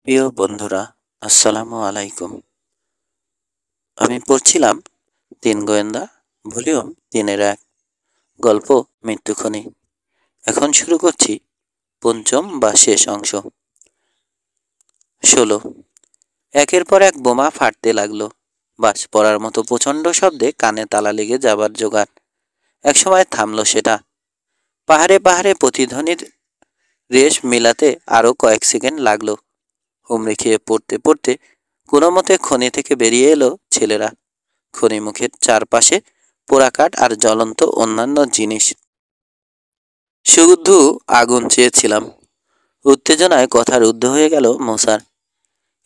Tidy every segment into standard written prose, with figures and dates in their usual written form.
প্রিয় বন্ধুরা, আসসালামু আলাইকুম। আমি পড়ছিলাম তিন গোয়েন্দা, ভলিউম 3-এর 1, গল্প মৃত্যুখনি। এখন শুরু করছি পঞ্চম বা শেষ অংশ। 16। একের পর এক বোমা ফাটতে লাগলো। বাস পড়ার মতো প্রচণ্ড শব্দে কানে তালা লেগে যাবার জোগাড়। একসময় থামলো সেটা। পাহাড়ে পাহাড়ে প্রতিধ্বনির রেশ মেলাতে আরও কয়েক সেকেন্ড লাগলো। হুমড়ি খেয়ে পড়তে পড়তে কোনো মতে খনি থেকে বেরিয়ে এলো ছেলেরা। খনিমুখের চারপাশে পোড়া কাঠ আর জ্বলন্ত অন্যান্য জিনিস। শুধু আগুন চেয়েছিলাম। উত্তেজনায় কথা রুদ্ধ হয়ে গেল মশার।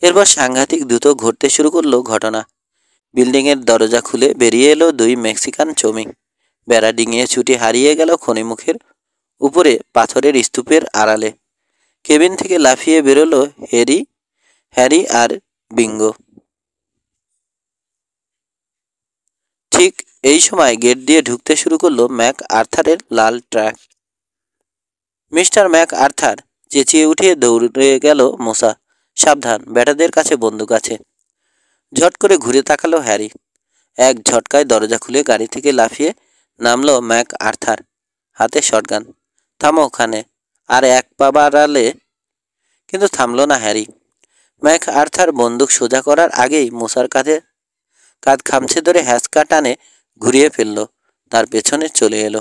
এরপর সাংঘাতিক দ্রুত ঘটতে শুরু করলো ঘটনা। বিল্ডিংয়ের দরজা খুলে বেরিয়ে এলো 2 মেক্সিকান শ্রমিক। বেড়া ডিঙিয়ে ছুটি হারিয়ে গেল খনিমুখের উপরে পাথরের স্তূপের আড়ালে। কেবিন থেকে লাফিয়ে বেরোলো হ্যারি আর বিঙ্গো। ঠিক এই সময় গেট দিয়ে ঢুকতে শুরু করলো ম্যাক আর্থারের লাল ট্রাক। মিস্টার ম্যাক আর্থার, চেঁচিয়ে উঠে দৌড়ে গেল মোসা। সাবধান, ব্যাটাদের কাছে বন্দুক আছে। ঝট করে ঘুরে তাকালো হ্যারি। এক ঝটকায় দরজা খুলে গাড়ি থেকে লাফিয়ে নামলো ম্যাক আর্থার, হাতে শটগান। থামো ওখানে, আর এক পা বাড়ালে। কিন্তু থামলো না হ্যারি। ম্যাক আর্থার বন্দুক সোজা করার আগেই মোসার কাঁধ খামছে ধরে হ্যাচকা টানে ঘুরিয়ে ফেললো। তার পেছনে চলে এলো।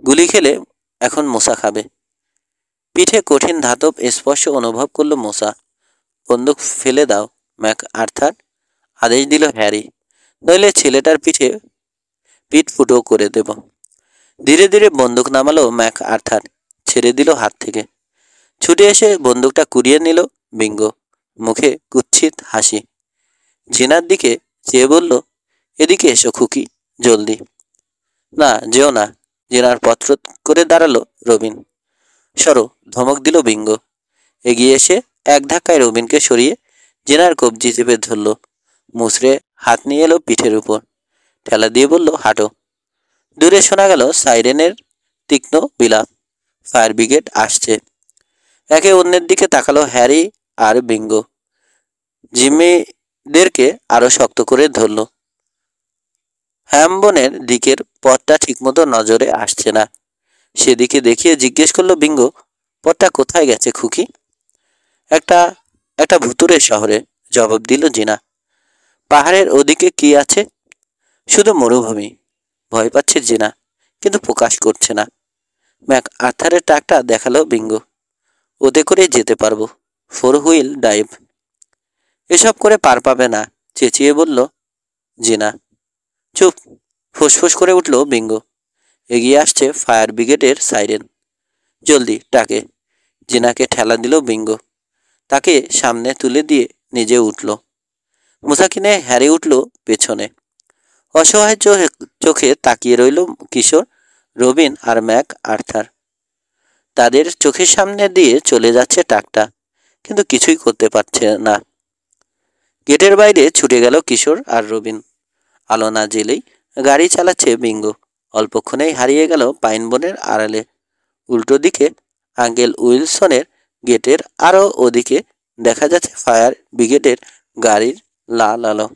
গুলি খেলে এখন মোসা খাবে। পিঠে কঠিন ধাতব স্পর্শ অনুভব করলো মোসা। বন্দুক ফেলে দাও ম্যাক আর্থার, আদেশ দিল হ্যারি, নইলে ছেলেটার পিঠ ফুটো করে দেব। ধীরে ধীরে বন্দুক নামালো ম্যাক আর্থার, ছেড়ে দিল হাত থেকে। ছুটে এসে বন্দুকটা কুড়িয়ে নিল বিঙ্গো, মুখে কুৎসিত হাসি। জিনার দিকে চেয়ে বলল, এদিকে এসো খুকি, জলদি। না, যেও না। জিনার পত্র করে দাঁড়ালো রবিন। সরো, ধমক দিল বিঙ্গো। এগিয়ে এসে এক ধাক্কায় রবিনকে সরিয়ে জেনার কবজি চেপে ধরল। মুচড়ে হাত নিয়ে এলো পিঠের উপর, ঠেলা দিয়ে বলল, হাঁটো। দূরে শোনা গেল সাইরেনের তীক্ষ্ণ বিলাপ। ফায়ার ব্রিগেড আসছে। একে অন্যের দিকে তাকালো হ্যারি আর বিঙ্গো। জিম্মিদেরকে আরো শক্ত করে ধরল। হ্যামবনের দিকের পথটা ঠিকমতো নজরে আসছে না। সেদিকে দেখিয়ে জিজ্ঞেস করলো বিঙ্গো, পথটা কোথায় গেছে খুকি? একটা একটা ভুতুড়ে শহরে, জবাব দিল জিনা। পাহাড়ের ওদিকে কি আছে? শুধু মরুভূমি। ভয় পাচ্ছে জিনা, কিন্তু প্রকাশ করছে না। ম্যাক আর্থারের ট্রাকটা দেখালো বিঙ্গো। ওতে করে যেতে পারবো, 4 হুইল ড্রাইভ। এসব করে পার পাবে না, চেঁচিয়ে বলল জিনা। চুপ, ফুসফুস করে উঠল বিঙ্গো। এগিয়ে আসছে ফায়ার ব্রিগেডের সাইরেন। জলদি ট্রাকে। জিনাকে ঠেলা দিল বিঙ্গো। তাকে সামনে তুলে দিয়ে নিজে উঠল। মুসাকিনে হ্যারি উঠল পেছনে। অসহায় চোখে তাকিয়ে রইল কিশোর, রবিন আর ম্যাক আর্থার। তাদের চোখের সামনে দিয়ে চলে যাচ্ছে ট্রাকটা, কিন্তু কিছুই করতে পারছে না। গেটের বাইরে ছুটে গেল কিশোর আর রবিন। আলো না জেলেই গাড়ি চালাচ্ছে বিঙ্গো। অল্পক্ষণেই হারিয়ে গেল পাইন বনের আড়ালে। উল্টো দিকে আঙ্কেল উইলসনের গেটের আরও ওদিকে দেখা যাচ্ছে ফায়ার ব্রিগেডের গাড়ির লাল আলো।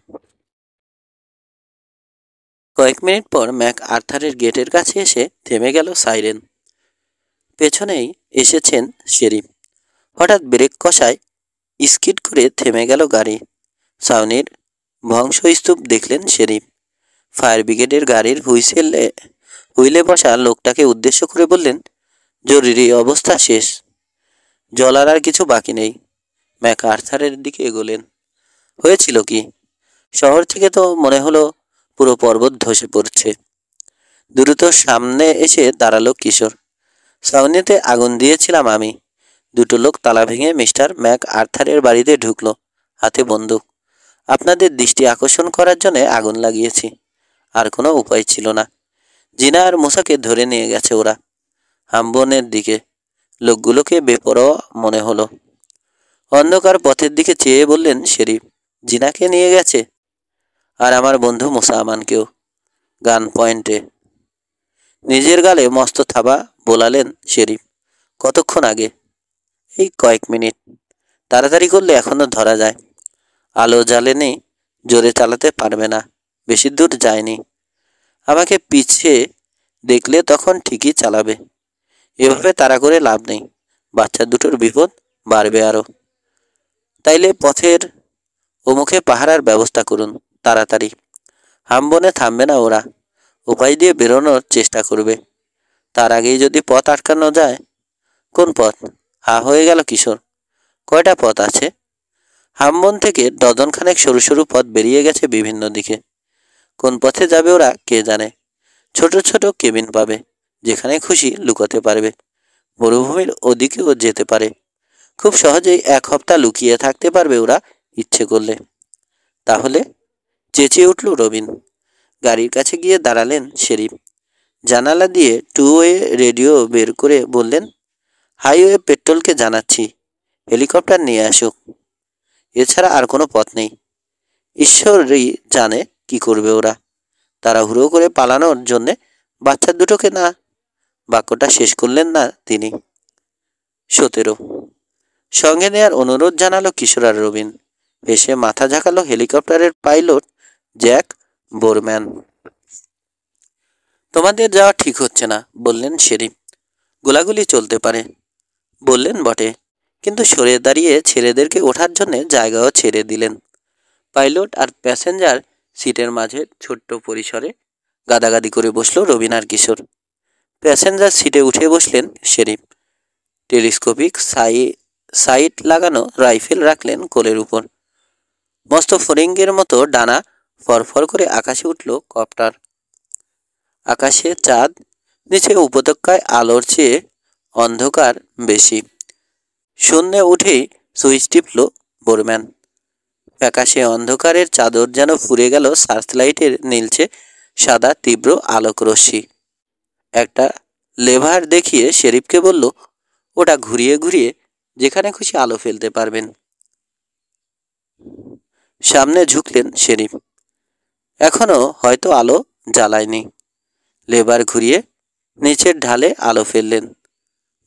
কয়েক মিনিট পর ম্যাক আর্থারের গেটের কাছে এসে থেমে গেল সাইরেন। পেছনেই এসেছেন শেরিফ। হঠাৎ ব্রেক কষায় স্কিড করে থেমে গেল গাড়ি। ছাউনির ধ্বংসস্তূপ দেখলেন শেরিফ। ফায়ার ব্রিগেডের গাড়ির হুইলে বসা লোকটাকে উদ্দেশ্য করে বললেন, জরুরি অবস্থা শেষ, জ্বলার আর কিছু বাকি নেই। ম্যাক আর্থারের দিকে এগোলেন। হয়েছিল কি? শহর থেকে তো মনে হলো পুরো পর্বত ধসে পড়ছে। দ্রুত সামনে এসে দাঁড়ালো কিশোর। ছাউনিতে আগুন দিয়েছিলাম আমি। দুটো লোক তালা ভেঙে মিস্টার ম্যাক আর্থারের বাড়িতে ঢুকলো, হাতে বন্দুক। আপনাদের দৃষ্টি আকর্ষণ করার জন্য আগুন লাগিয়েছি। আর কোনো উপায় ছিল না। জিনা আর মুসাকে ধরে নিয়ে গেছে ওরা, হাম্বনের দিকে। লোকগুলোকে বেপরোয়া মনে হলো। অন্ধকার পথের দিকে চেয়ে বললেন শেরিফ, জিনাকে নিয়ে গেছে, আর আমার বন্ধু মুসা আমানকেও, গান পয়েন্টে। নিজের গালে মস্ত থাবা বোলালেন শেরিফ। কতক্ষণ আগে? এই কয়েক মিনিট। তাড়াতাড়ি করলে এখনো ধরা যায়। আলো জ্বালেনি, জোরে চালাতে পারবে না, বেশি দূর যায়নি। আমাকে পিছে দেখলে তখন ঠিকই চালাবে। এভাবে তাড়া করে লাভ নেই, বাচ্চা দুটোর বিপদ বাড়বে আরো। তাইলে পথের ওমুখে পাহারার ব্যবস্থা করুন তাড়াতাড়ি। হামবনে থামবে না ওরা, উপায় দিয়ে বেরোনোর চেষ্টা করবে। তার আগেই যদি পথ আটকানো যায়। কোন পথ? হা হয়ে গেল কিশোর। কয়টা পথ আছে? হামবন থেকে ডজনখানেক সরু সরু পথ বেরিয়ে গেছে বিভিন্ন দিকে। কোন পথে যাবে ওরা কে জানে। ছোট ছোট কেবিন পাবে, যেখানে খুশি লুকোতে পারবে। মরুভূমির ওদিকেও যেতে পারে। খুব সহজেই 1 সপ্তাহ লুকিয়ে থাকতে পারবে ওরা ইচ্ছে করলে। তাহলে? চেঁচিয়ে উঠল রবিন। গাড়ির কাছে গিয়ে দাঁড়ালেন শেরিফ। জানালা দিয়ে 2-ওয়ে রেডিও বের করে বললেন, হাইওয়ে পেট্রোলকে জানাচ্ছি হেলিকপ্টার নিয়ে আসুক। এছাড়া আর কোনো পথ নেই। ঈশ্বরই জানে কি করবে ওরা। তাড়াহুড়ো করে পালানোর জন্যে বাচ্চা দুটোকে না। বাক্যটা শেষ করলেন না তিনি। 17 সঙ্গে নেয়ার অনুরোধ জানালো কিশোর আর রবিন। হেসে মাথা ঝাঁকালো হেলিকপ্টারের পাইলট জ্যাক বোরম্যান। তোমাদের যাওয়া ঠিক হচ্ছে না, বললেন শেরিফ। গোলাগুলি চলতে পারে। বললেন বটে, কিন্তু সরে দাঁড়িয়ে ছেলেদেরকে ওঠার জন্য জায়গাও ছেড়ে দিলেন। পাইলট আর প্যাসেঞ্জার সিটের মাঝে ছোট্ট পরিসরে গাদাগাদি করে বসলো রবিন আর কিশোর। প্যাসেঞ্জার সিটে উঠে বসলেন শেরিফ। টেলিস্কোপিক সাইট লাগানো রাইফেল রাখলেন কোলের উপর। মস্ত ফড়িঙ্গের মতো ডানা ফরফর করে আকাশে উঠল কপ্টার। আকাশে চাঁদ, নিচে উপত্যকায় আলোর চেয়ে অন্ধকার বেশি। শূন্যে উঠেই সুইচ টিপল বোরম্যান। ফ্যাকাশে অন্ধকারের চাদর যেন ফুরে গেল সার্চলাইটের নীলচে সাদা তীব্র আলোকরশ্মি। একটা লেভার দেখিয়ে শেরিফকে বলল, ওটা ঘুরিয়ে ঘুরিয়ে যেখানে খুশি আলো ফেলতে পারবেন। সামনে ঝুঁকলেন শেরিফ। এখনো হয়তো আলো জ্বালায়নি। লেবার ঘুরিয়ে নিচের ঢালে আলো ফেললেন।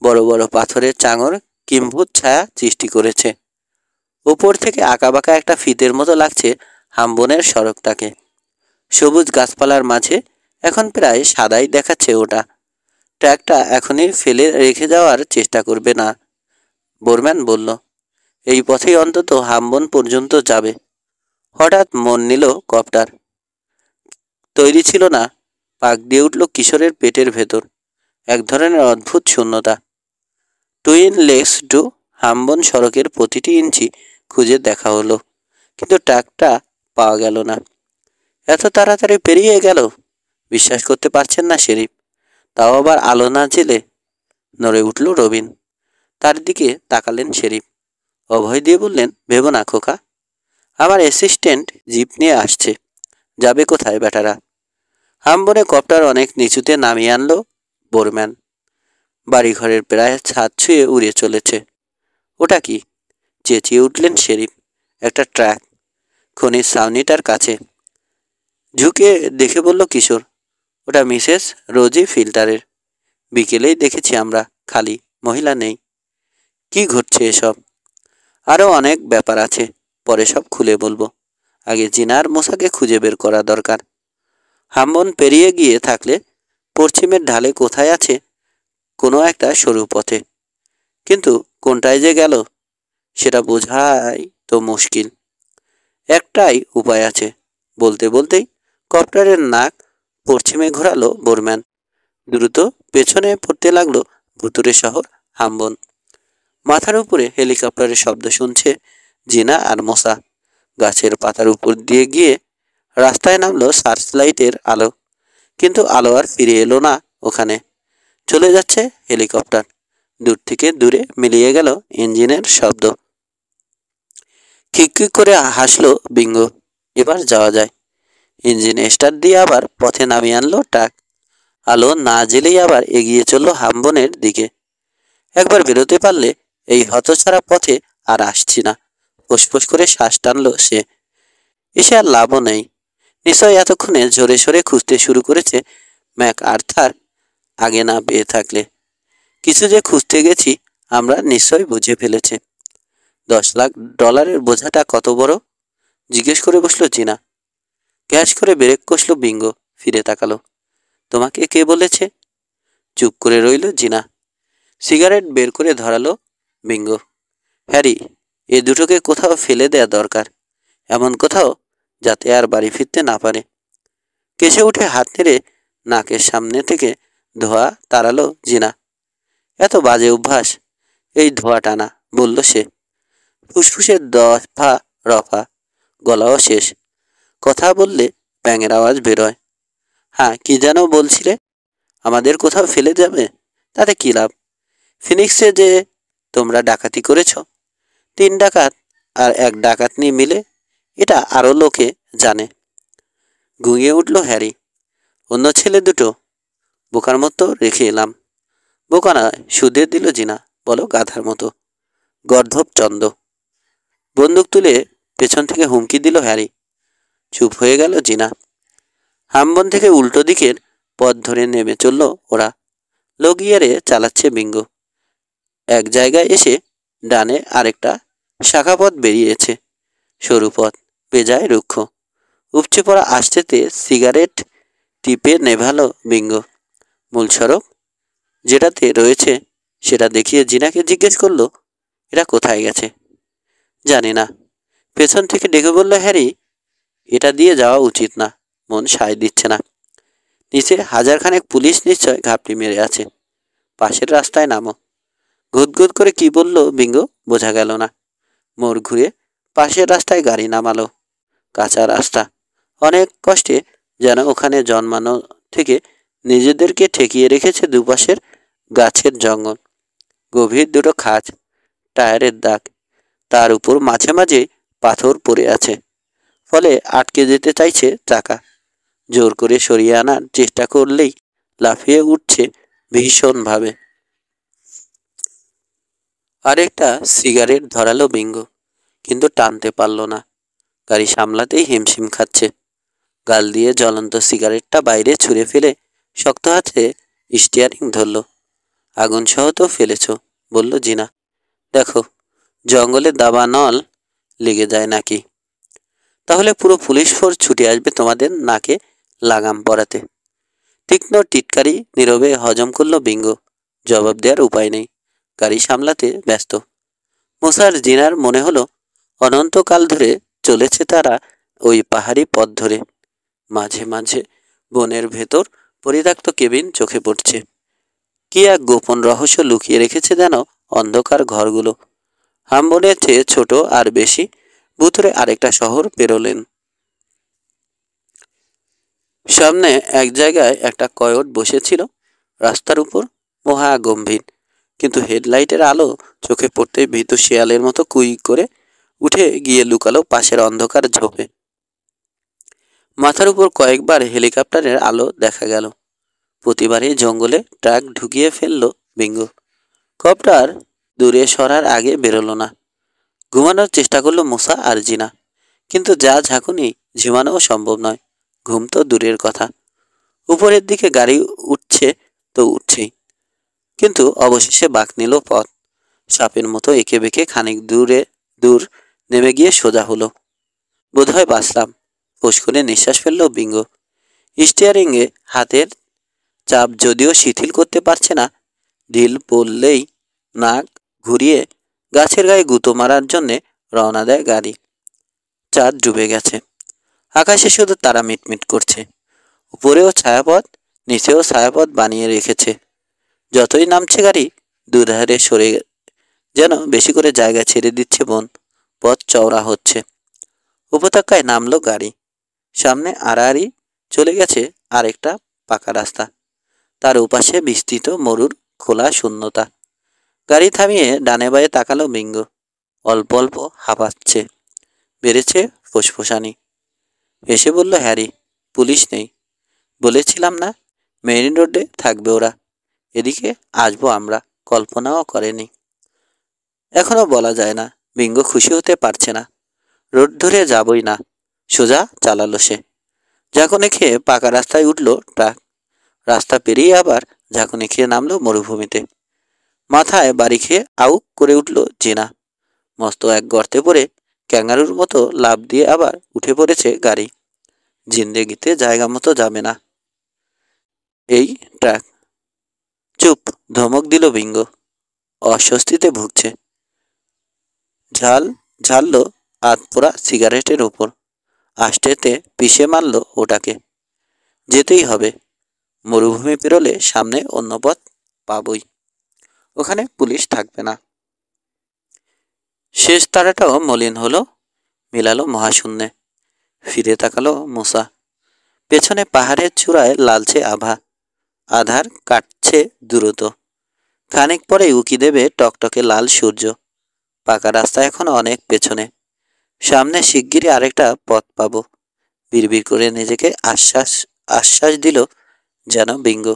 বড় বড় পাথরের চাঙর কিম্ভূত ছায়া সৃষ্টি করেছে। উপর থেকে আঁকাবাঁকা একটা ফিতের মতো লাগছে হামবনের সড়কটাকে। সবুজ গাছপালার মাঝে এখন প্রায় সাদাই দেখাচ্ছে ওটা। ট্র্যাকটা এখনই ফেলে রেখে যাওয়ার চেষ্টা করবে না, বোরম্যান বলল। এই পথেই অন্তত হামবন পর্যন্ত যাবে। হঠাৎ মন নিল কপ্টার। তৈরি ছিল না। পাক দিয়ে উঠল কিশোরের পেটের ভেতর এক ধরনের অদ্ভুত শূন্যতা। টুইন লেগস টু হামবন সড়কের প্রতিটি ইঞ্চি খুঁজে দেখা হলো, কিন্তু ট্র্যাকটা পাওয়া গেল না। এত তাড়াতাড়ি পেরিয়ে গেল? বিশ্বাস করতে পারছেন না শেরিফ। তাও আবার আলো না জেলে। নড়ে উঠল রবিন। তার দিকে তাকালেন শেরিফ। অভয় দিয়ে বললেন, ভেবো না খোকা, আমার অ্যাসিস্ট্যান্ট জিপ নিয়ে আসছে। যাবে কোথায় বেটারা? হামবনে কপ্টার অনেক নিচুতে নামিয়ে আনলো বোরম্যান। বাড়িঘরের প্রায় ছাদ ছুঁয়ে উড়ে চলেছে। ওটা কি? চেঁচিয়ে উঠলেন শেরিফ। একটা ট্রাক, খনির ছাউনিটার কাছে। ঝুঁকে দেখে বলল কিশোর, ওটা মিসেস রোজি ফিল্টারের। বিকেলেই দেখেছি আমরা, খালি, মহিলা নেই। কি ঘটছে এসব? আরও অনেক ব্যাপার আছে, পরে সব খুলে বলবো। আগে জিনা আর মোসাকে খুঁজে বের করা দরকার। হামবন পেরিয়ে গিয়ে থাকলে পশ্চিমের ঢালে কোথায় আছে কোনো একটা সরু পথে, কিন্তু কোনটায় যে গেল সেটা বোঝাই তো মুশকিল। একটাই উপায় আছে। বলতে বলতেই কপ্টারের নাক পশ্চিমে ঘোরালো বোরম্যান। দ্রুত পেছনে পড়তে লাগলো ভুতুরে শহর হামবন। মাথার উপরে হেলিকপ্টারের শব্দ শুনছে জিনা আর মোসা। গাছের পাতার উপর দিয়ে গিয়ে রাস্তায় নামলো সার্চলাইটের আলো, কিন্তু আলো আর ফিরে এলো না ওখানে। চলে যাচ্ছে হেলিকপ্টার। দূর থেকে দূরে মিলিয়ে গেল ইঞ্জিনের শব্দ। খিকখিক করে হাসলো বিঙ্গো। এবার যাওয়া যায়। ইঞ্জিন স্টার্ট দিয়ে আবার পথে নামিয়ে আনলো ট্রাক। আলো না জেলেই আবার এগিয়ে চললো হামবনের দিকে। একবার বেরোতে পারলে এই হতছাড়া পথে আর আসছি না, ফুসফুস করে শ্বাস টানলো সে। এসে আর লাভও নেই। নিশ্চয় এতক্ষণে জোরে সোরে খুঁজতে শুরু করেছে ম্যাক আর্থার আগে না পেয়ে থাকলে। কিছু যে খুঁজতে গেছি আমরা নিশ্চয় বুঝে ফেলেছে। $10 লাখ বোঝাটা কত বড়? জিজ্ঞেস করে বসলো জিনা। গ্যাস করে ব্রেক কষলো বিঙ্গো। ফিরে তাকালো। তোমাকে কে বলেছে? চুপ করে রইল জিনা। সিগারেট বের করে ধরালো বিঙ্গো। হ্যারি, এ দুটোকে কোথাও ফেলে দেয়া দরকার, এমন কোথাও যাতে আর বাড়ি ফিরতে না পারে। কেসে উঠে হাত নেড়ে নাকের সামনে থেকে ধোঁয়া তাড়ালো জিনা। এত বাজে অভ্যাস, এই ধোঁয়া টানা, বলল সে। ফুসফুসের দফা রফা, গলাও শেষ। কথা বললে ব্যাঙের আওয়াজ বেরোয়। হ্যাঁ, কি যেন বলছিলে? আমাদের কোথাও ফেলে যাবে? তাতে কি লাভ? ফিনিক্সে যে তোমরা ডাকাতি করেছ, 3 ডাকাত আর 1 ডাকাতনি মিলে, এটা আরো লোকে জানে। ঘুমিয়ে উঠল হ্যারি। অন্য ছেলে দুটো বোকার মতো রেখে এলাম। বোকা নয়, সুধে দিল জিনা। বলো গাধার মতো। গর্ধব চন্দ। বন্দুক তুলে পেছন থেকে হুমকি দিল হ্যারি। চুপ হয়ে গেল জিনা। হামবন থেকে উল্টো দিকের পথ ধরে নেমে চলল ওরা। লো গিয়ারে চালাচ্ছে বিঙ্গো। এক জায়গায় এসে ডানে আরেকটা শাখা পথ বেরিয়েছে। সরু পথ, বেজায় রুক্ষ। উপচে পড়া আস্তেতে সিগারেট টিপে নেভালো বিঙ্গো। মূল সড়ক যেটাতে রয়েছে সেটা দেখিয়ে জিনাকে জিজ্ঞেস করলো, এরা কোথায় গেছে? জানি না। পেছন থেকে ডেকে বলল হ্যারি, এটা দিয়ে যাওয়া উচিত না, মন সায় দিচ্ছে না। নিচে 1000 খানেক পুলিশ নিশ্চয় ঘাপটি মেরে আছে। পাশের রাস্তায় নামো। গুদগুদ করে কি বলল বিঙ্গো বোঝা গেল না। মোড় ঘুরে পাশের রাস্তায় গাড়ি নামালো। কাঁচা রাস্তা। অনেক কষ্টে যেন ওখানে জন্মানো থেকে নিজেদেরকে ঠেকিয়ে রেখেছে দুপাশের গাছের জঙ্গল। গভীর দুটো খাঁজ, টায়ারের দাগ, তার উপর মাঝে মাঝে পাথর পড়ে আছে, ফলে আটকে যেতে চাইছে চাকা। জোর করে সরিয়ে আনার চেষ্টা করলেই লাফিয়ে উঠছে ভীষণভাবে। আরেকটা সিগারেট ধরালো বিঙ্গো, কিন্তু টানতে পারল না। গাড়ি সামলাতেই হিমশিম খাচ্ছে। গাল দিয়ে জ্বলন্ত সিগারেটটা বাইরে ছুঁড়ে ফেলে শক্ত হাতে স্টিয়ারিং ধরল। আগুন সহ তো ফেলেছ, বলল জিনা। দেখো, জঙ্গলে দাবানল লেগে যায় নাকি? তাহলে পুরো পুলিশ ফোর্স ছুটে আসবে তোমাদের নাকে লাগাম পরাতে। তীক্ষ্ণ টিটকারি নীরবে হজম করল বিঙ্গো। জবাব দেওয়ার উপায় নেই, গাড়ি সামলাতে ব্যস্ত। মুসার জিনার মনে হলো অনন্তকাল ধরে চলেছে তারা ওই পাহাড়ি পথ ধরে। মাঝে মাঝে বনের ভেতর পরিত্যক্ত কেবিন চোখে পড়ছে। কি এক গোপন রহস্য লুকিয়ে রেখেছে যেন অন্ধকার ঘরগুলো। হামবনের চেয়ে ছোট আর বেশি, ভুতুরে আরেকটা শহর পেরোলেন। সামনে এক জায়গায় একটা কয়ট বসেছিল রাস্তার উপর, মহা গম্ভীর, কিন্তু হেডলাইটের আলো চোখে পড়তেই ভীতু শিয়ালের মতো কুই করে উঠে গিয়ে লুকালো পাশের অন্ধকার ঝোপে। মাথার উপর কয়েকবার হেলিকপ্টারের আলো দেখা গেল। প্রতিবারই জঙ্গলে ট্রাক ঢুকিয়ে ফেলল বিঙ্গো। কপ্টার দূরে সরার আগে বেরোলো না। ঘুমানোর চেষ্টা করলো মুসা আর জিনা, কিন্তু যা ঝাঁকুনি ঝিমানোও সম্ভব নয়। ঘুম তো দূরের কথা। উপরের দিকে গাড়ি উঠছে তো উঠছেই, কিন্তু অবশেষে বাঁক নিল পথ। সাপের মতো এঁকে বেঁকে খানিক দূর নেমে গিয়ে সোজা হলো। বোধহয় বাঁচলাম, ফোঁস করে নিঃশ্বাস ফেলল বিঙ্গো। স্টিয়ারিংয়ে হাতের চাপ যদিও শিথিল করতে পারছে না, ঢিল পড়লেই নাক ঘুরিয়ে গাছের গায়ে গুঁতো মারার জন্যে রওনা দেয় গাড়ি। চাঁদ ডুবে গেছে। আকাশে শুধু তারা মিটমিট করছে। উপরেও ছায়াপথ, নিচেও ছায়াপথ বানিয়ে রেখেছে। যতই নামছে গাড়ি, দুধারে সরে যেন বেশি করে জায়গা ছেড়ে দিচ্ছে বন। পথ চওড়া হচ্ছে। উপত্যকায় নামলো গাড়ি। সামনে আড়াআড়ি চলে গেছে আরেকটা পাকা রাস্তা। তার ওপাশে বিস্তৃত মরুর খোলা শূন্যতা। গাড়ি থামিয়ে ডানে বাঁয়ে তাকালো বিঙ্গো। অল্প অল্প হাঁপাচ্ছে, বেড়েছে ফুসফুসানি। এসে বলল হ্যারি, পুলিশ নেই। বলেছিলাম না, মেইন রোডে থাকবে ওরা। এদিকে আসবো আমরা কল্পনাও করেনি। এখনো বলা যায় না। বিঙ্গো খুশি হতে পারছে না। রোড ধরে যাবই না, সোজা চালালো সে। ঝাঁকুনি খেয়ে পাকা রাস্তায় উঠল ট্রাক। রাস্তা পেরিয়ে আবার ঝাঁকুনি খেয়ে নামলো মরুভূমিতে। মাথায় বাড়ি খেয়ে আউক করে উঠল জিনা। মস্ত এক গর্তে পড়ে ক্যাঙ্গারুর মতো লাফ দিয়ে আবার উঠে পড়েছে গাড়ি। জিন্দেগিতে জায়গা মতো যাবে না এই ট্রাক। চুপ! ধমক দিল বিঙ্গ। অস্বস্তিতে ভুগছে। ঝাল ঝালল আধপোড়া সিগারেটের উপর। আষ্টেতে পিষে মারল ওটাকে। যেতেই হবে। মরুভূমি পেরোলে সামনে অন্য পথ পাবই। ওখানে পুলিশ থাকবে না। শেষ তারাটাও মলিন হলো, মিলালো মহাশূন্যে। ফিরে তাকালো মুসা। পেছনে পাহাড়ের চূড়ায় লালচে আভা। আধার কাটছে দ্রুত। খানিক পরে উকি দেবে টকটকে লাল সূর্য। পাকা রাস্তা এখন অনেক পেছনে। সামনে শিগগিরই আরেকটা পথ পাবো। বিড়বিড় করে নিজেকে আশ্বাস আশ্বাস দিল যেন বিঙ্গ।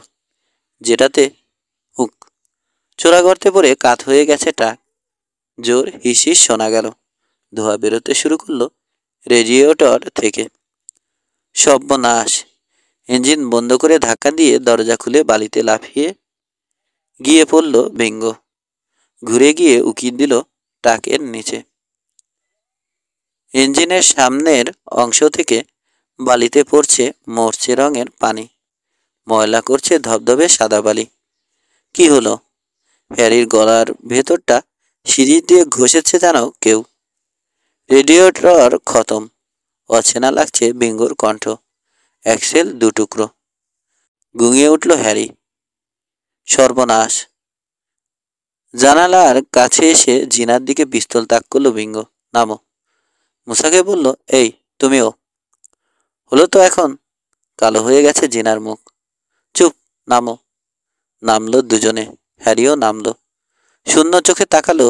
যেটাতে হুক। চোরা গর্তে পড়ে কাত হয়ে গেছে ট্রাক। জোর হিসিস শোনা গেল। ধোঁয়া বেরোতে শুরু করলো রেডিয়েটর থেকে। সর্বনাশ! ইঞ্জিন বন্ধ করে ধাক্কা দিয়ে দরজা খুলে বালিতে লাফিয়ে গিয়ে পড়ল বিঙ্গ। ঘুরে গিয়ে উকি দিল ট্রাকের নিচে। ইঞ্জিনের সামনের অংশ থেকে বালিতে পড়ছে মরচে রঙের পানি। ময়লা করছে ধবধবে সাদা বালি। কি হলো? হ্যারির গলার ভেতরটা সিঁড়ি দিয়ে ঘষেছে যেন কেউ। রেডিয়েটর খতম। অচেনা লাগছে বিঙ্গোর কণ্ঠ। অ্যাক্সেল দুটুকরো। গুঙিয়ে উঠল হ্যারি। সর্বনাশ! জানালার কাছে এসে জিনার দিকে পিস্তল তাক করল বিঙ্গ। নামো। মুসাকে বলল, এই তুমিও। হলো তো এখন? কালো হয়ে গেছে জিনার মুখ। চুপ! নামো। নামলো দুজনে। হ্যারিও নামলো। শূন্য চোখে তাকালো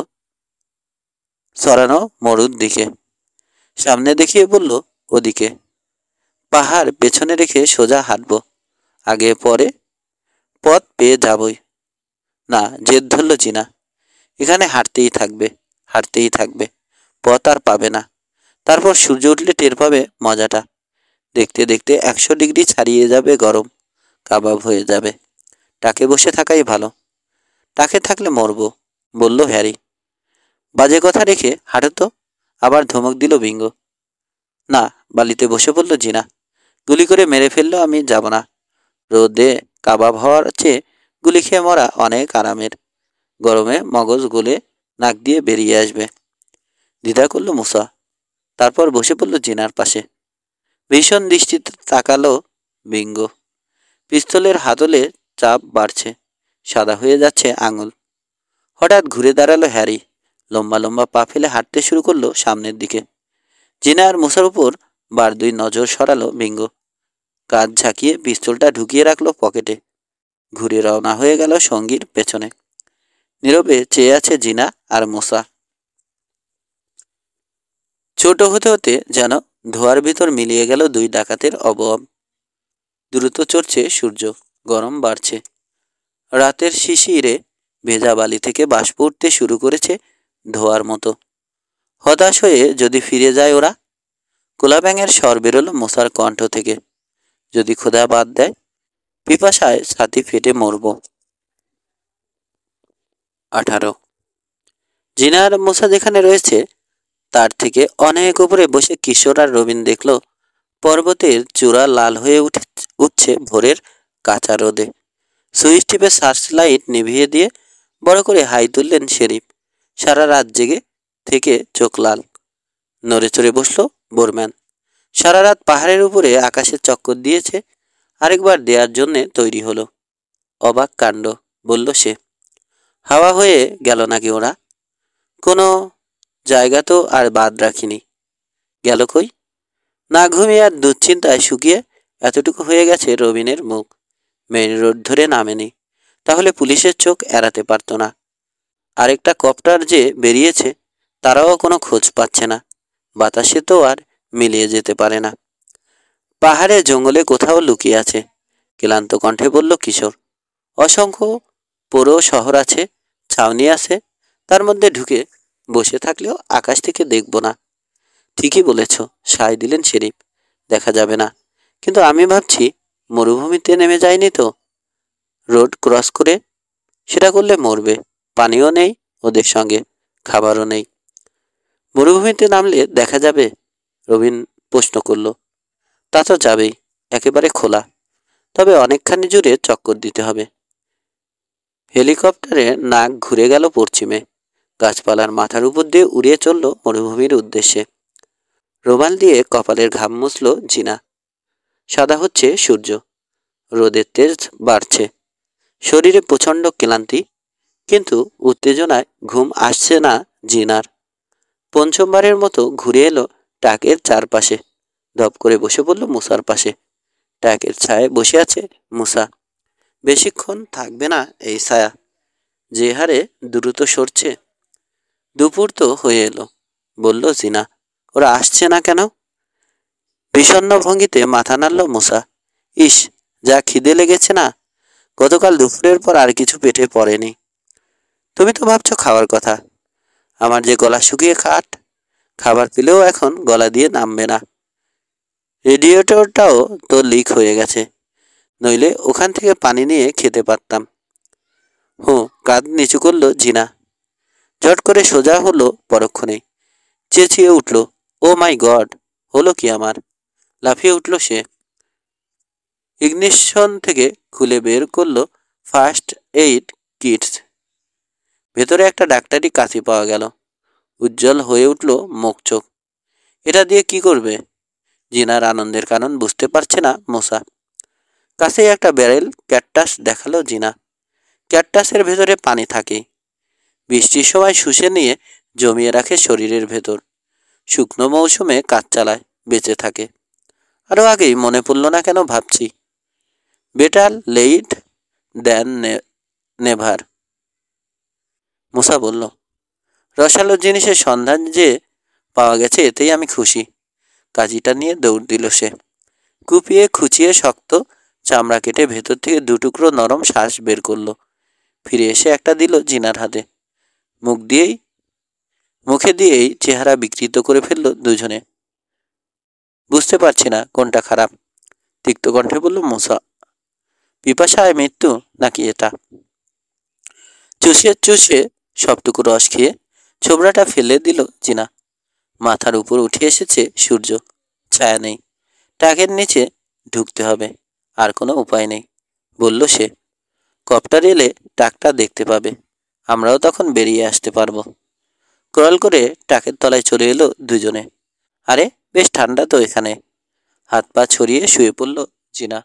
সরানো মরুর দিকে। সামনে দেখিয়ে বলল, ওদিকে। পাহাড় পেছনে রেখে সোজা হাঁটব। আগে পরে পথ পেয়ে যাবই। না, জেদ ধরল জিনা। এখানে হাঁটতেই থাকবে, হাঁটতেই থাকবে। পথ আর পাবে না। তারপর সূর্য উঠলে টের পাবে মজাটা। দেখতে দেখতে 100 ডিগ্রি ছাড়িয়ে যাবে গরম। কাবাব হয়ে যাবে। টাকে বসে থাকাই ভালো। টাকে থাকলে মরব, বলল হ্যারি। বাজে কথা রেখে হাঁটো তো। আবার ধমক দিল বিঙ্গ। না, বালিতে বসে পড়ল জিনা। গুলি করে মেরে ফেললেও আমি যাব না। রোদে কাবাব হওয়ার চেয়ে গুলি খেয়ে মরা অনেক আরামের। গরমে মগজ গলে নাক দিয়ে বেরিয়ে আসবে। দ্বিধা করল মুসা। তারপর বসে পড়ল জিনার পাশে। ভীষণ দৃষ্টিতে তাকালো বিঙ্গ। পিস্তলের হাতলে চাপ বাড়ছে। সাদা হয়ে যাচ্ছে আঙুল। হঠাৎ ঘুরে দাঁড়ালো হ্যারি। লম্বা লম্বা পা ফেলে হাঁটতে শুরু করলো সামনের দিকে। জিনা আর মুসার উপর বার দুই নজর সরালো বিঙ্গ। কাঁধ ঝাঁকিয়ে পিস্তলটা ঢুকিয়ে রাখলো পকেটে। ঘুরে রওনা হয়ে গেল সঙ্গীর পেছনে। নীরবে চেয়ে আছে জিনা আর মুসা। ছোট হতে হতে যেন ধোয়ার ভিতর মিলিয়ে গেল দুই ডাকাতের অবয়ব। দ্রুত চড়ছে সূর্য। গরম বাড়ছে। রাতের শিশিরে ভেজা বালি থেকে বাষ্প উঠতে শুরু করেছে ধোয়ার মতো। হতাশ হয়ে যদি ফিরে যায় ওরা? কোলা ব্যাঙের স্বর বেরোলো মুসার কণ্ঠ থেকে। যদি খোদা বাদ দেয়? পিপাসায় ছাতি ফেটে মরব। 18। জিনার মুসা যেখানে রয়েছে তার থেকে অনেক উপরে বসে কিশোর আর রবিন দেখল পর্বতের চূড়া লাল হয়ে উঠছে ভোরের কাঁচা রোদে। সুইচ টিপে সার্চ লাইট নিভিয়ে দিয়ে বড় করে হাই তুললেন শেরিফ। সারা রাত জেগে থেকে চোখ লাল। নড়ে চড়ে বসল বোরম্যান। সারা রাত পাহাড়ের উপরে আকাশে চক্কর দিয়েছে, আরেকবার দেওয়ার জন্যে তৈরি হলো। অবাক কাণ্ড, বলল সে। হাওয়া হয়ে গেল নাকি ওরা? কোনো জায়গা তো আর বাদ রাখিনি। গেল কই? না ঘুমিয়ে আর দুশ্চিন্তায় শুকিয়ে এতটুকু হয়ে গেছে রবিনের মুখ। মেইন রোড ধরে নামেনি, তাহলে পুলিশের চোখ এড়াতে পারত না। আরেকটা কপ্টার যে বেরিয়েছে তারাও কোনো খোঁজ পাচ্ছে না। বাতাসে তো আর মিলিয়ে যেতে পারে না। পাহাড়ে জঙ্গলে কোথাও লুকিয়ে আছে, ক্লান্ত কণ্ঠে বলল কিশোর। অসংখ্য পুরো শহর আছে, ছাউনি আছে, তার মধ্যে ঢুকে বসে থাকলেও আকাশ থেকে দেখব না। ঠিকই বলেছ, সায় দিলেন শেরিফ। দেখা যাবে না, কিন্তু আমি ভাবছি মরুভূমিতে নেমে যায়নি তো? রোড ক্রস করে? সেটা করলে মরবে। পানিও নেই ওদের সঙ্গে, খাবারও নেই। মরুভূমিতে নামলে দেখা যাবে? রবিন প্রশ্ন করল। তা তো যাবেই, একেবারে খোলা, তবে অনেকখানি জুড়ে চক্কর দিতে হবে। হেলিকপ্টারে নাক ঘুরে গেল পশ্চিমে, গাছপালার মাথার উপর দিয়ে উড়িয়ে চলল মরুভূমির উদ্দেশ্যে। রোমাল দিয়ে কপালের ঘাম মুছল জিনা। সাদা হচ্ছে সূর্য, রোদের তেজ বাড়ছে, শরীরে প্রচণ্ড ক্লান্তি, কিন্তু উত্তেজনায় ঘুম আসছে না জিনার। পঞ্চমবারের মতো ঘুরে এলো ট্রাকের চারপাশে, ধপ করে বসে পড়ল মুসার পাশে। ট্রাকের ছায়ায় বসে আছে মুসা। বেশিক্ষণ থাকবে না এই ছায়া, যে হারে দ্রুত সরছে। দুপুর তো হয়ে এলো, বলল জিনা। ওরা আসছে না কেন? বিষণ্ণ ভঙ্গিতে মাথা নাড়ল মুসা। ইস, যা খিদে লেগেছে না, গতকাল দুপুরের পর আর কিছু পেটে পড়েনি। তুমি তো ভাবছো খাওয়ার কথা, আমার যে গলা শুকিয়ে কাঠ, খাবার পেলেও এখন গলা দিয়ে নামবে না। রেডিয়েটরটাও তো লিক হয়ে গেছে, নইলে ওখান থেকে পানি নিয়ে খেতে পারতাম। কাঁধ নিচু করলো জিনা। ঝট করে সোজা হলো পরক্ষণে, চেঁচিয়ে উঠল, ও মাই গড, হলো কি আমার? লাফিয়ে উঠল সে। ইগনিশন থেকে খুলে বের করলো ফার্স্ট এইড কিটস। ভেতরে একটা ডাক্তারি কাঁচি পাওয়া গেল। উজ্জ্বল হয়ে উঠল মুখ চোখ। এটা দিয়ে কি করবে? জিনার আনন্দের কারণ বুঝতে পারছে না মোসা। কাছেই একটা ব্যারেল ক্যাকটাস দেখালো জিনা। ক্যাকটাসের ভেতরে পানি থাকে, বৃষ্টির সময় শুষে নিয়ে জমিয়ে রাখে শরীরের ভেতর। শুকনো মৌসুমে কাজ চালায়, বেঁচে থাকে। আরও আগেই মনে পড়ল না কেন ভাবছি। বেটার লেইট দ্যান নেভার, মুসা বলল। রসালো জিনিসের সন্ধান যে পাওয়া গেছে এতেই আমি খুশি। কাজিটা নিয়ে দৌড় দিল সে। কুপিয়ে খুঁচিয়ে শক্ত চামড়া কেটে ভেতর থেকে দুটুকরো নরম শ্বাস বের করলো। ফিরে এসে একটা দিল জিনার হাতে। মুখে দিয়েই চেহারা বিকৃত করে ফেলল দুজনে। বুঝতে পারছি না কোনটা খারাপ, তিক্ত কণ্ঠে বলল মুসা। পিপাসায় মৃত্যু নাকি এটা? চুষে চুষে সবটুকু রস খেয়ে ছোবড়াটা ফেলে দিল জিনা। মাথার উপর উঠে এসেছে সূর্য, ছায়া নেই। ট্রাকের নিচে ঢুকতে হবে, আর কোনো উপায় নেই, বলল সে। কপ্টার এলে ট্রাকটা দেখতে পাবে, আমরাও তখন বেরিয়ে আসতে পারবো। ক্রল করে ট্রাকের তলায় চলে এলো দুজনে। আরে বেশ ঠান্ডা তো এখানে। হাত পা ছড়িয়ে শুয়ে পড়ল জিনা।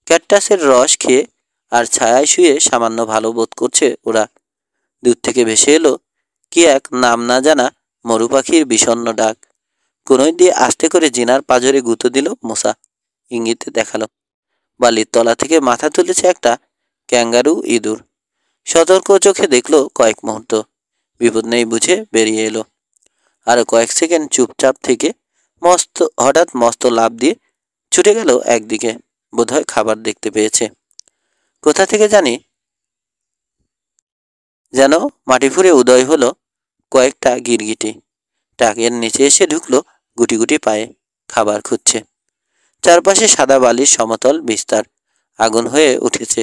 ক্যাকটাসের রস খেয়ে আর ছায়ায় শুয়ে সামান্য ভালো বোধ করছে ওরা। দূর থেকে ভেসে এলো কি এক নাম না জানা মরু পাখির বিষণ্ণ ডাক। কোনোই দিয়ে আস্তে করে জিনার পাঁজরে গুঁতো দিল মোসা। ইঙ্গিতে দেখালো। বালির তলা থেকে মাথা তুলেছে একটা ক্যাঙ্গারু ইঁদুর। সতর্ক চোখে দেখলো কয়েক মুহূর্ত, বিপদ নেই বুঝে বেরিয়ে এলো। আরো কয়েক সেকেন্ড চুপচাপ থেকে হঠাৎ মস্ত লাফ দিয়ে ছুটে গেল একদিকে। বোধহয় খাবার দেখতে পেয়েছে। কোথা থেকে জানি যেন মাটি ফুঁড়ে উদয় হলো কয়েকটা গিরগিটি। ট্রাকের নিচে এসে ঢুকলো গুটি গুটি পায়ে, খাবার খুঁজছে। চারপাশে সাদা বালির সমতল বিস্তার আগুন হয়ে উঠেছে।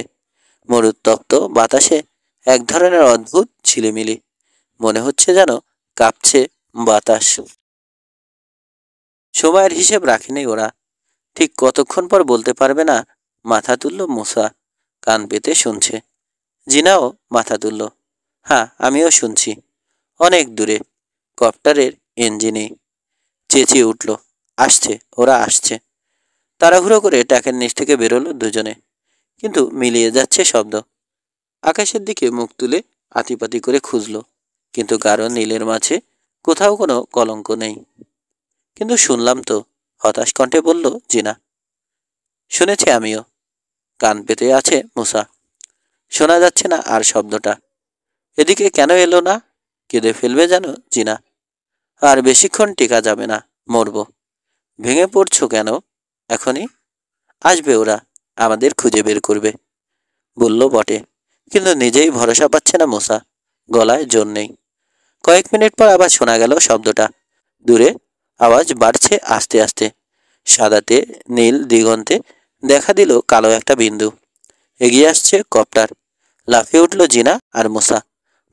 মরুত্তপ্ত বাতাসে এক ধরনের অদ্ভুত ঝিলিমিলি, মনে হচ্ছে যেন কাঁপছে বাতাস। সময়ের হিসেব রাখেনি ওরা, ঠিক কতক্ষণ পর বলতে পারবে না। মাথা তুলল মুসা, কান পেতে শুনছে। জিনাও মাথা তুলল। হ্যাঁ, আমিও শুনছি। অনেক দূরে কপ্টারের ইঞ্জিনে চেঁচিয়ে উঠল, আসছে, ওরা আসছে। তাড়াহুড়ো করে ট্রাকের নিচ থেকে বেরোলো দুজনে, কিন্তু মিলিয়ে যাচ্ছে শব্দ। আকাশের দিকে মুখ তুলে আতিপাতি করে খুঁজল, কিন্তু গাঢ় নীলের মাঝে কোথাও কোনো কলঙ্ক নেই। কিন্তু শুনলাম তো, হতাশ কণ্ঠে বলল জিনা। শুনেছি আমিও, কান পেতে আছে মুসা। শোনা যাচ্ছে না আর শব্দটা। এদিকে কেন এলো না? কেঁদে ফেলবে যেন জিনা। আর বেশিক্ষণ টেকা যাবে না, মরব। ভেঙে পড়ছো কেন? এখনই আসবে ওরা, আমাদের খুঁজে বের করবে, বলল বটে, কিন্তু নিজেই ভরসা পাচ্ছে না মোসা। গলায় জোর নেই। কয়েক মিনিট পর আবার শোনা গেল শব্দটা। দূরে আওয়াজ বাড়ছে আস্তে আস্তে। সাদাতে নীল দিগন্তে দেখা দিল কালো একটা বিন্দু। এগিয়ে আসছে কপ্টার। লাফিয়ে উঠল জিনা আর মোসা,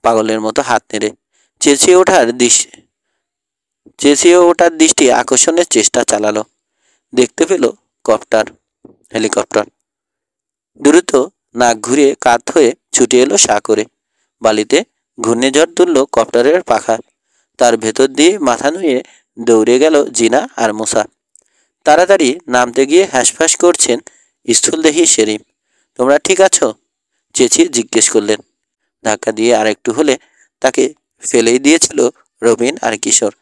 পাগলের মতো হাত নেড়ে। চেঁচিয়ে ওঠার দৃশ্য চেঁচিয়ে ওঠার দৃষ্টি আকর্ষণের চেষ্টা চালালো। দেখতে পেল হেলিকপ্টার দ্রুত নাক ঘুরিয়ে কাত হয়ে ছুটে এলো সা করে। বালিতে ঘূর্ণিঝড় তুলল কপ্টারের পাখা। তার ভেতর দিয়ে মাথা নুয়ে দৌড়ে গেল জিনা আর মুসা। তাড়াতাড়ি নামতে গিয়ে হাঁসফাঁস করছেন স্থূলদেহী শেরিফ। তোমরা ঠিক আছো? চেঁচিয়ে জিজ্ঞেস করলেন। ধাক্কা দিয়ে আরেকটু হলে তাকে ফেলেই দিয়েছিল রবিন আর কিশোর।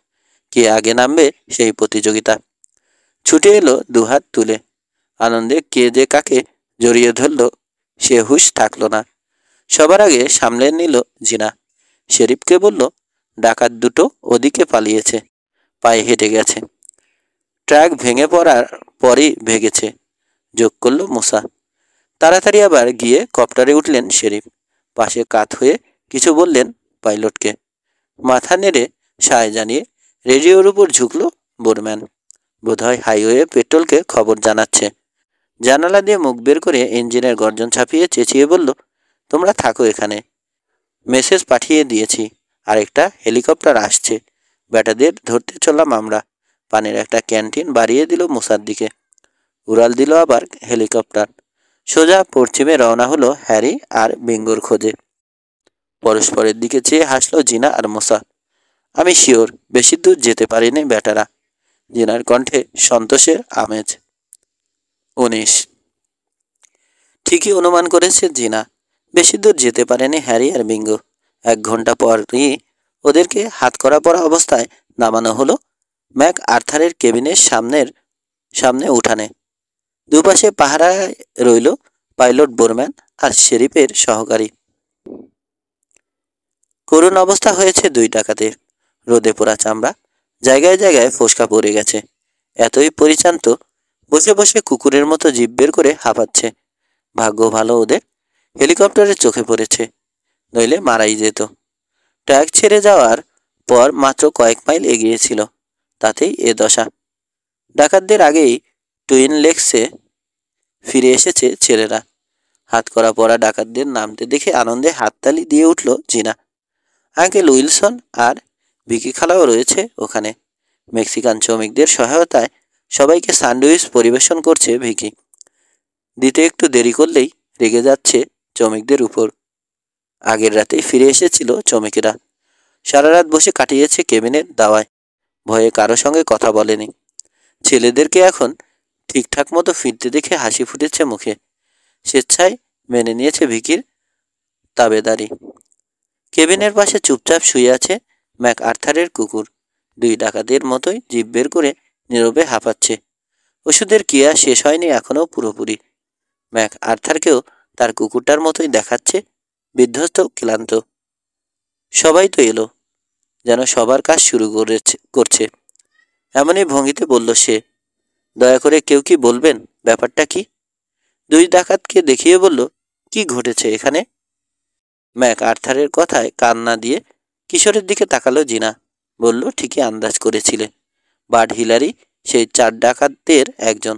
কে আগে নামবে সেই প্রতিযোগিতা। ছুটে এলো দুহাত তুলে। আনন্দে কে যে কাকে জড়িয়ে ধরল সে হুঁশ থাকলো না। সবার আগে সামলে নিল জিনা। শেরিফকে বলল, ডাকাত দুটো ওদিকে পালিয়েছে, পায়ে হেঁটে গেছে। ট্রাক ভেঙে পড়ার পরই ভেগেছে, যোগ করল মুসা। তাড়াতাড়ি আবার গিয়ে কপ্টারে উঠলেন শেরিফ। পাশে কাত হয়ে কিছু বললেন পাইলটকে। মাথা নেড়ে সায় জানিয়ে রেডিওর উপর ঝুঁকল বোরম্যান। বোধহয় হাইওয়ে পেট্রোলকে খবর জানাচ্ছে। জানালা দিয়ে মুখ বের করে ইঞ্জিনের গর্জন ছাপিয়ে চেঁচিয়ে বলল, তোমরা থাকো এখানে, মেসেজ পাঠিয়ে দিয়েছি, আরেকটা হেলিকপ্টার আসছে, ব্যাটাদের ধরতে চললাম আমরা। পানির একটা ক্যান্টিন বাড়িয়ে দিল মুসার দিকে। উড়াল দিল আবার হেলিকপ্টার। সোজা পশ্চিমে রওনা হলো হ্যারি আর বিঙ্গোর খোঁজে। পরস্পরের দিকে চেয়ে হাসলো জিনা আর মুসা। আমি শিওর বেশি দূর যেতে পারিনি ব্যাটারা। জিনার কণ্ঠে সন্তোষের আমেজ। 19। ঠিকই অনুমান করেছে জিনা। বেশি দূর যেতে পারেনি হ্যারি আর বিঙ্গো। 1 ঘন্টা পরই ওদেরকে হাতকড়া পরা অবস্থায় নামানো হলো ম্যাক আর্থারের কেবিনের সামনে উঠানে। দুপাশে পাহারায় রইল পাইলট বোরম্যান আর শেরিফের সহকারী। করুণ অবস্থা হয়েছে 2 ডাকাতের। রোদে পোড়া চামড়া, জায়গায় জায়গায় ফোসকা পড়ে গেছে। এতই পরিচান্ত, বসে বসে কুকুরের মতো জিভ বের করে হাঁপাচ্ছে। ভাগ্য ভালো ওদের হেলিকপ্টারের চোখে পড়েছে, নইলে মারাই যেত। ট্র্যাক ছেড়ে যাওয়ার পর মাত্র কয়েক মাইল এগিয়েছিল, তাতেই এ দশা। ডাকাতদের আগেই টুইন লেকসে ফিরে এসেছে ছেলেরা। হাতকড়া পরা ডাকাতদের নামতে দেখে আনন্দে হাততালি দিয়ে উঠল জিনা। আঙ্কেল উইলসন আর ভিকি খালাও রয়েছে ওখানে। মেক্সিকান শ্রমিকদের সহায়তায় সবাইকে স্যান্ডউইচ পরিবেশন করছে ভিকি। দিতে একটু দেরি করলেই রেগে যাচ্ছে শ্রমিকদের উপর। আগের রাতেই ফিরে এসেছিল শ্রমিকেরা। সারা রাত বসে কাটিয়েছে কেবিনের দাওয়ায়। ভয়ে কারো সঙ্গে কথা বলেনি। ছেলেদেরকে এখন ঠিকঠাক মতো ফিরতে দেখে হাসি ফুটেছে মুখে। স্বেচ্ছায় মেনে নিয়েছে ভিকির তাবেদারি। কেবিনের পাশে চুপচাপ শুয়ে আছে ম্যাক আর্থারের কুকুর। 2 ডাকাতের মতোই জিভ বের করে নীরবে হাঁপাচ্ছে। ওষুধের ক্রিয়া শেষ হয়নি এখনও পুরোপুরি। ম্যাক আর্থারকেও তার কুকুরটার মতোই দেখাচ্ছে বিধ্বস্ত, ক্লান্ত। সবাই তো এলো, যেন সবার কাজ শুরু করছে এমনই ভঙ্গিতে বলল সে। দয়া করে কেউ কি বলবেন ব্যাপারটা কি? 2 ডাকাতকে দেখিয়ে বলল, কি ঘটেছে এখানে? ম্যাক আর্থারের কথায় কান না দিয়ে কিশোরের দিকে তাকালো জিনা। বলল, ঠিকই আন্দাজ করেছিলে। বার্ড হিলারি সেই 4 ডাকাতদের একজন,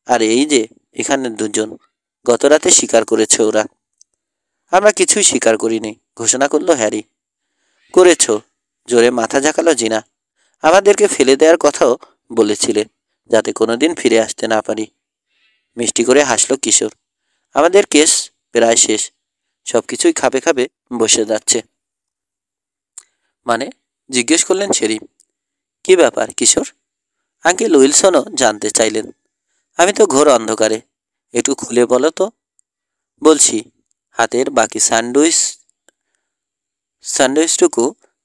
আর এই যে এখানে 2 জন। গত রাতে শিকার করেছে ওরা। আমরা কিছুই স্বীকার করিনি, ঘোষণা করলো হ্যারি। করেছ, জোরে মাথা ঝাঁকালো জিনা। আমাদেরকে ফেলে দেওয়ার কথাও বলেছিলে, যাতে কোনোদিন ফিরে আসতে না পারি। মিষ্টি করে হাসলো কিশোর। আমাদের কেস প্রায় শেষ, সবকিছুই খাপে খাপে বসে যাচ্ছে। মানে? জিজ্ঞেস করলেন শেরিফ। কি ব্যাপার কিশোর? আঙ্কেল উইলসনও জানতে চাইলেন। আমি তো ঘোর অন্ধকারে, একটু খুলে বলো তো। বলছি। হাতের বাকি স্যান্ডউইচটুকু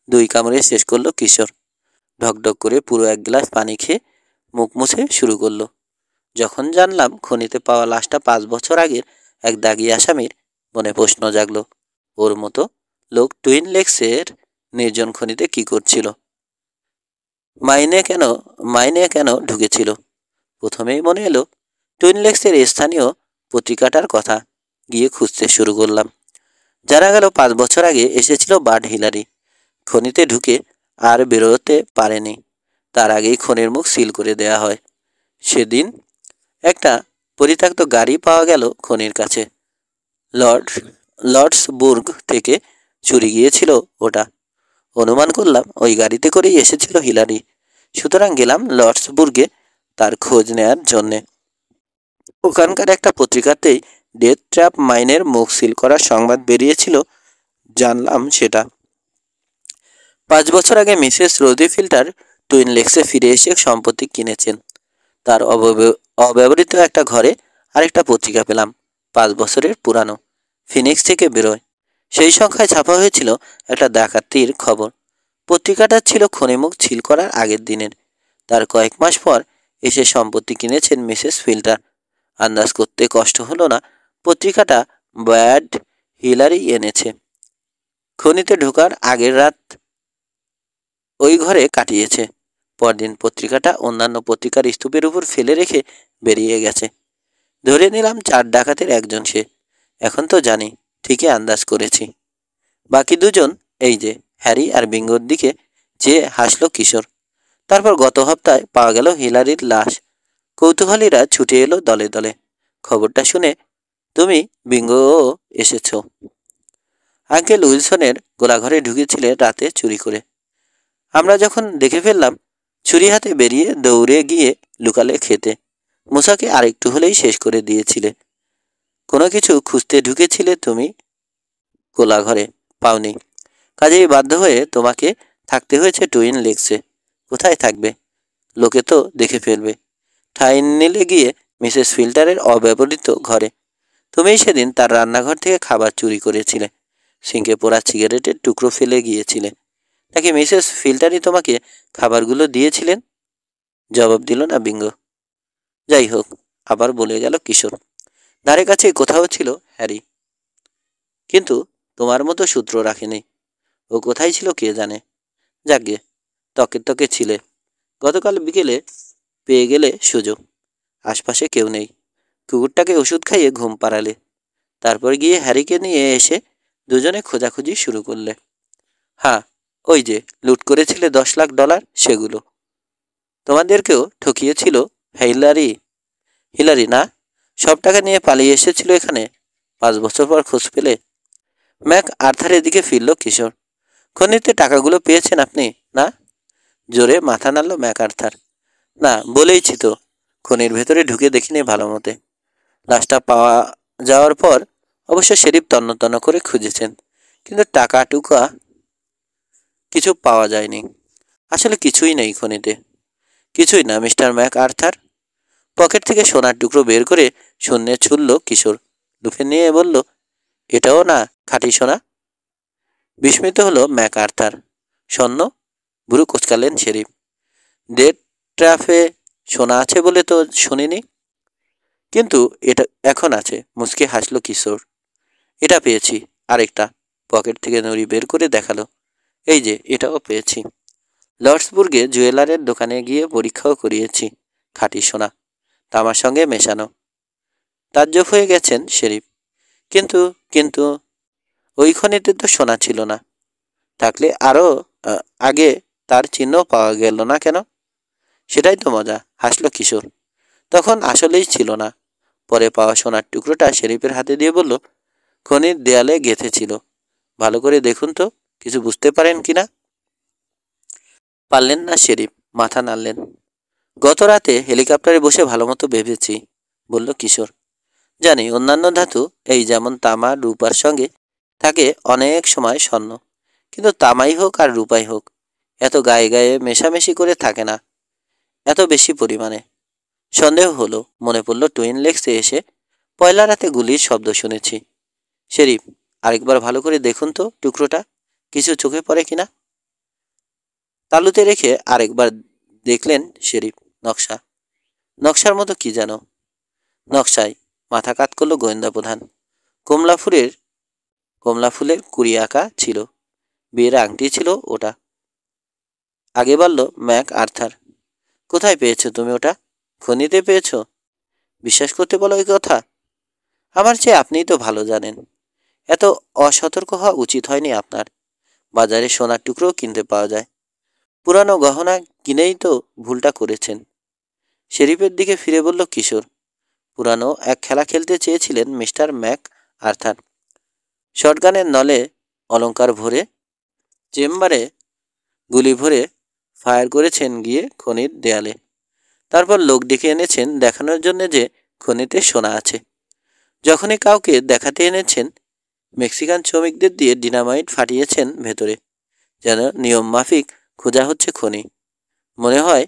2 কামড়ে শেষ করলো কিশোর। ঢকঢক করে পুরো 1 গ্লাস পানি খেয়ে মুখ মুছে শুরু করলো। যখন জানলাম খনিতে পাওয়া লাশটা 5 বছর আগের এক দাগি আসামির, মনে প্রশ্ন জাগলো, ওর মতো লোক টুইন লেকসের নির্জন খনিতে কি করছিল? মাইনে কেন ঢুকেছিল? প্রথমেই মনে এলো টুইন লেকসের স্থানীয় পত্রিকাটার কথা। গিয়ে খুঁজতে শুরু করলাম। জানা গেল 5 বছর আগে এসেছিল বার্ড হিলারি। খনিতে ঢুকে আর বেরোতে পারেনি। তার আগেই খনির মুখ সিল করে দেয়া হয়। সেদিন একটা পরিত্যক্ত গাড়ি পাওয়া গেল খনির কাছে। লর্ডসবুর্গ থেকে চুরি গিয়েছিল ওটা। অনুমান করলাম ওই গাড়িতে করেই এসেছিল হিলারি। সুতরাং গেলাম লর্ডসবুর্গে তার খোঁজ নেয়ার জন্যে। ওখানকার একটা পত্রিকাতেই ডেথ ট্র্যাপ মাইনের মুখ সিল করার সংবাদ বেরিয়েছিল, জানলাম সেটা। 5 বছর আগে মিসেস রোজি ফিল্টার টুইন লেক্সে ফিরে এসে সম্পত্তি কিনেছেন। তার অব্যবহৃত একটা ঘরে আরেকটা পত্রিকা পেলাম, 5 বছরের পুরানো, ফিনিক্স থেকে বেরোয়। সেই সংখ্যায় ছাপা হয়েছিল একটা ডাকাতির খবর। পত্রিকাটা ছিল খনিমুখ ছিল করার আগের দিনের। তার কয়েক মাস পর এসে সম্পত্তি কিনেছেন মিসেস ফিল্টার। আন্দাজ করতে কষ্ট হলো না পত্রিকাটা ব্যাড হিলারি এনেছে। খনিতে ঢোকার আগের রাত ওই ঘরে কাটিয়েছে। পরদিন পত্রিকাটা অন্যান্য পত্রিকার স্তূপের উপর ফেলে রেখে বেরিয়ে গেছে। ধরে নিলাম 4 ডাকাতের একজন সে। এখন তো জানি, ঠিকই আন্দাজ করেছি। বাকি দুজন এই যে হ্যারি আর বিঙ্গোর দিকে চেয়ে হাসল কিশোর। তারপর গত হপ্তায় পাওয়া গেল হিলারির লাশ। কৌতূহলীরা ছুটে এলো দলে দলে। খবরটা শুনে তুমি বিঙ্গোও এসেছ। আঙ্কেল উইলসনের গোলাঘরে ঢুকেছিলে রাতে চুরি করে। আমরা যখন দেখে ফেললাম, ছুরি হাতে বেরিয়ে দৌড়ে গিয়ে লুকালে খেতে। মুসাকে আরেকটু হলেই শেষ করে দিয়েছিলে। কোনো কিছু খুঁজতে ঢুকেছিলে তুমি গোলাঘরে, পাওনি। কাজেই বাধ্য হয়ে তোমাকে থাকতে হয়েছে টুইন লেক্সে। কোথায় থাকবে? লোকে তো দেখে ফেলবে। ঠাই নিলে গিয়ে মিসেস ফিল্টারের অব্যবহৃত ঘরে। তুমিই সেদিন তার রান্নাঘর থেকে খাবার চুরি করেছিলে। সিঙ্কে পোড়া সিগারেটের টুকরো ফেলে গিয়েছিলে। নাকি মিসেস ফিল্টারই তোমাকে খাবারগুলো দিয়েছিলেন? জবাব দিল না বিঙ্গো। যাই হোক, আবার বলে গেল কিশোর। ধারে কাছে কোথাও ছিল হ্যারি, কিন্তু তোমার মতো সূত্র রাখেনি। ও কোথায় ছিল কে জানে। যাকগে, তকে তকে ছিলে। গতকাল বিকেলে পেয়ে গেলে সুযোগ। আশপাশে কেউ নেই। কুকুরটাকে ওষুধ খাইয়ে ঘুম পাড়ালে। তারপর গিয়ে হ্যারিকে নিয়ে এসে দুজনে খোঁজাখুঁজি শুরু করলে। হ্যাঁ, ওই যে লুট করেছিলে $10 লাখ, সেগুলো। তোমাদেরকেও ঠকিয়েছিল হিলারি। হিলারি না, সব টাকা নিয়ে পালিয়ে এসেছিল এখানে। 5 বছর পর খোঁজ পেলে। ম্যাক আর্থারের দিকে ফিরল কিশোর। খনিতে টাকাগুলো পেয়েছেন আপনি না? জোরে মাথা নাড়ল ম্যাক আর্থার। না, বলেইছি তো, খনির ভেতরে ঢুকে দেখিনি ভালো মতে। লাশটা পাওয়া যাওয়ার পর অবশ্য শেরিফ তন্ন তন্ন করে খুঁজেছেন, কিন্তু টাকা টুকা কিছু পাওয়া যায়নি। আসলে কিছুই নেই খনিতে। কিছুই না মিস্টার ম্যাক আর্থার। পকেট থেকে সোনার টুকরো বের করে শূন্যে ছুড়ল কিশোর। লুফে নিয়ে বলল, এটাও না খাঁটি সোনা? বিস্মিত হলো ম্যাক আর্থার। স্বর্ণ? ভুরু কোচকালেন শেরিফ। ডেথ ট্র্যাপে সোনা আছে বলে তো শুনিনি। কিন্তু এটা এখন আছে, মুচকে হাসল কিশোর। এটা পেয়েছি, আরেকটা। পকেট থেকে নুড়ি বের করে দেখালো। এই যে এটাও পেয়েছি। লর্ডসবুর্গে জুয়েলারের দোকানে গিয়ে পরীক্ষাও করিয়েছি। খাঁটি সোনা, তামার সঙ্গে মেশানো। তাজ্জব হয়ে গেছেন শেরিফ। কিন্তু কিন্তু ওই খনিতে তো সোনা ছিল না। থাকলে আরও আগে তার চিহ্ন পাওয়া গেল না কেন? সেটাই তো মজা, হাসল কিশোর। তখন আসলেই ছিল না। পরে পাওয়া সোনার টুকরোটা শেরিফের হাতে দিয়ে বলল, খনির দেয়ালে গেঁথেছিল। ভালো করে দেখুন তো, কিছু বুঝতে পারেন কিনা। পারলেন না শেরিফ, মাথা নাড়লেন। গত রাতে হেলিকপ্টারে বসে ভালো মতো ভেবেছি, বলল কিশোর। জানি অন্যান্য ধাতু, এই যেমন তামা রূপার সঙ্গে থাকে অনেক সময় স্বর্ণ, কিন্তু তামাই হোক আর রূপাই হোক এত গায়ে গায়ে মেশামেশি করে থাকে না, এত বেশি পরিমাণে। সন্দেহ হলো, মনে পড়ল টুইন লেক্সে এসে পয়লা রাতে গুলির শব্দ শুনেছি। শেরিফ, আরেকবার ভালো করে দেখুন তো টুকরোটা, কিছু চোখে পড়ে কিনা। তালুতে রেখে আরেকবার দেখলেন শেরিফ। নকশা। নকশার মতো কি যেন। নকশায় মাথা কাত করল গোয়েন্দা প্রধান। কমলা ফুলের কুড়ি আঁকা ছিল। বিয়ের আংটি ছিল ওটা। আগে বলল ম্যাক আর্থার। কোথায় পেয়েছো তুমি ওটা? খনিতে পেয়েছো? বিশ্বাস করতে বলো এই কথা? আমার চেয়ে আপনিই তো ভালো জানেন। এত অসতর্ক হওয়া উচিত হয়নি আপনার। বাজারে সোনার টুকরো কিনতে পাওয়া যায়। পুরানো গহনা কিনেই তো ভুলটা করেছেন। শেরিফের দিকে ফিরে বলল কিশোর। পুরানো এক খেলা খেলতে চেয়েছিলেন মিস্টার ম্যাক আর্থার। শটগানের নলে অলংকার ভরে, চেম্বারে গুলি ভরে, ফায়ার করেছেন গিয়ে খনির দেয়ালে। তারপর লোক ডেকে এনেছেন দেখানোর জন্য যে খনিতে সোনা আছে। যখনই কাউকে দেখাতে এনেছেন, মেক্সিকান শ্রমিকদের দিয়ে ডিনামাইট ফাটিয়েছেন ভেতরে, যেন নিয়ম মাফিক খোঁজা হচ্ছে খনি। মনে হয়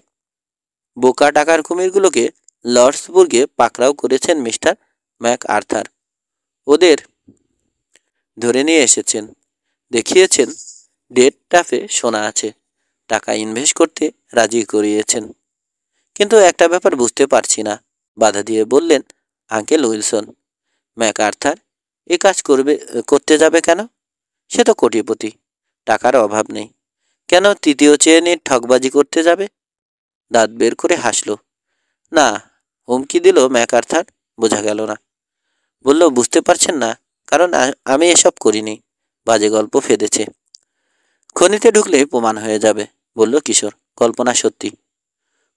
বোকা টাকার কুমিরগুলোকে লর্ডসবুর্গে পাকড়াও করেছেন মিস্টার ম্যাক আর্থার। ওদের ধরে নিয়ে এসেছেন, দেখিয়েছেন ডেড টাফে সোনা আছে, টাকা ইনভেস্ট করতে রাজি করিয়েছেন। কিন্তু একটা ব্যাপার বুঝতে পারছি না, বাধা দিয়ে বললেন আঙ্কেল উইলসন। ম্যাক আর্থার এ কাজ করতে যাবে কেন? সে তো কোটিপতি, টাকার অভাব নেই। কেন তৃতীয় শ্রেণীর ঠকবাজি করতে যাবে? দাঁত বের করে হাসল। না, হুমকি দিল ম্যাক আর্থার। বোঝা গেল না। বলল বুঝতে পারছেন না, কারণ আমি এসব করিনি। বাজে গল্প ফেঁদেছে। খনিতে ঢুকলে প্রমাণ হয়ে যাবে, বলল কিশোর। কল্পনা সত্যি।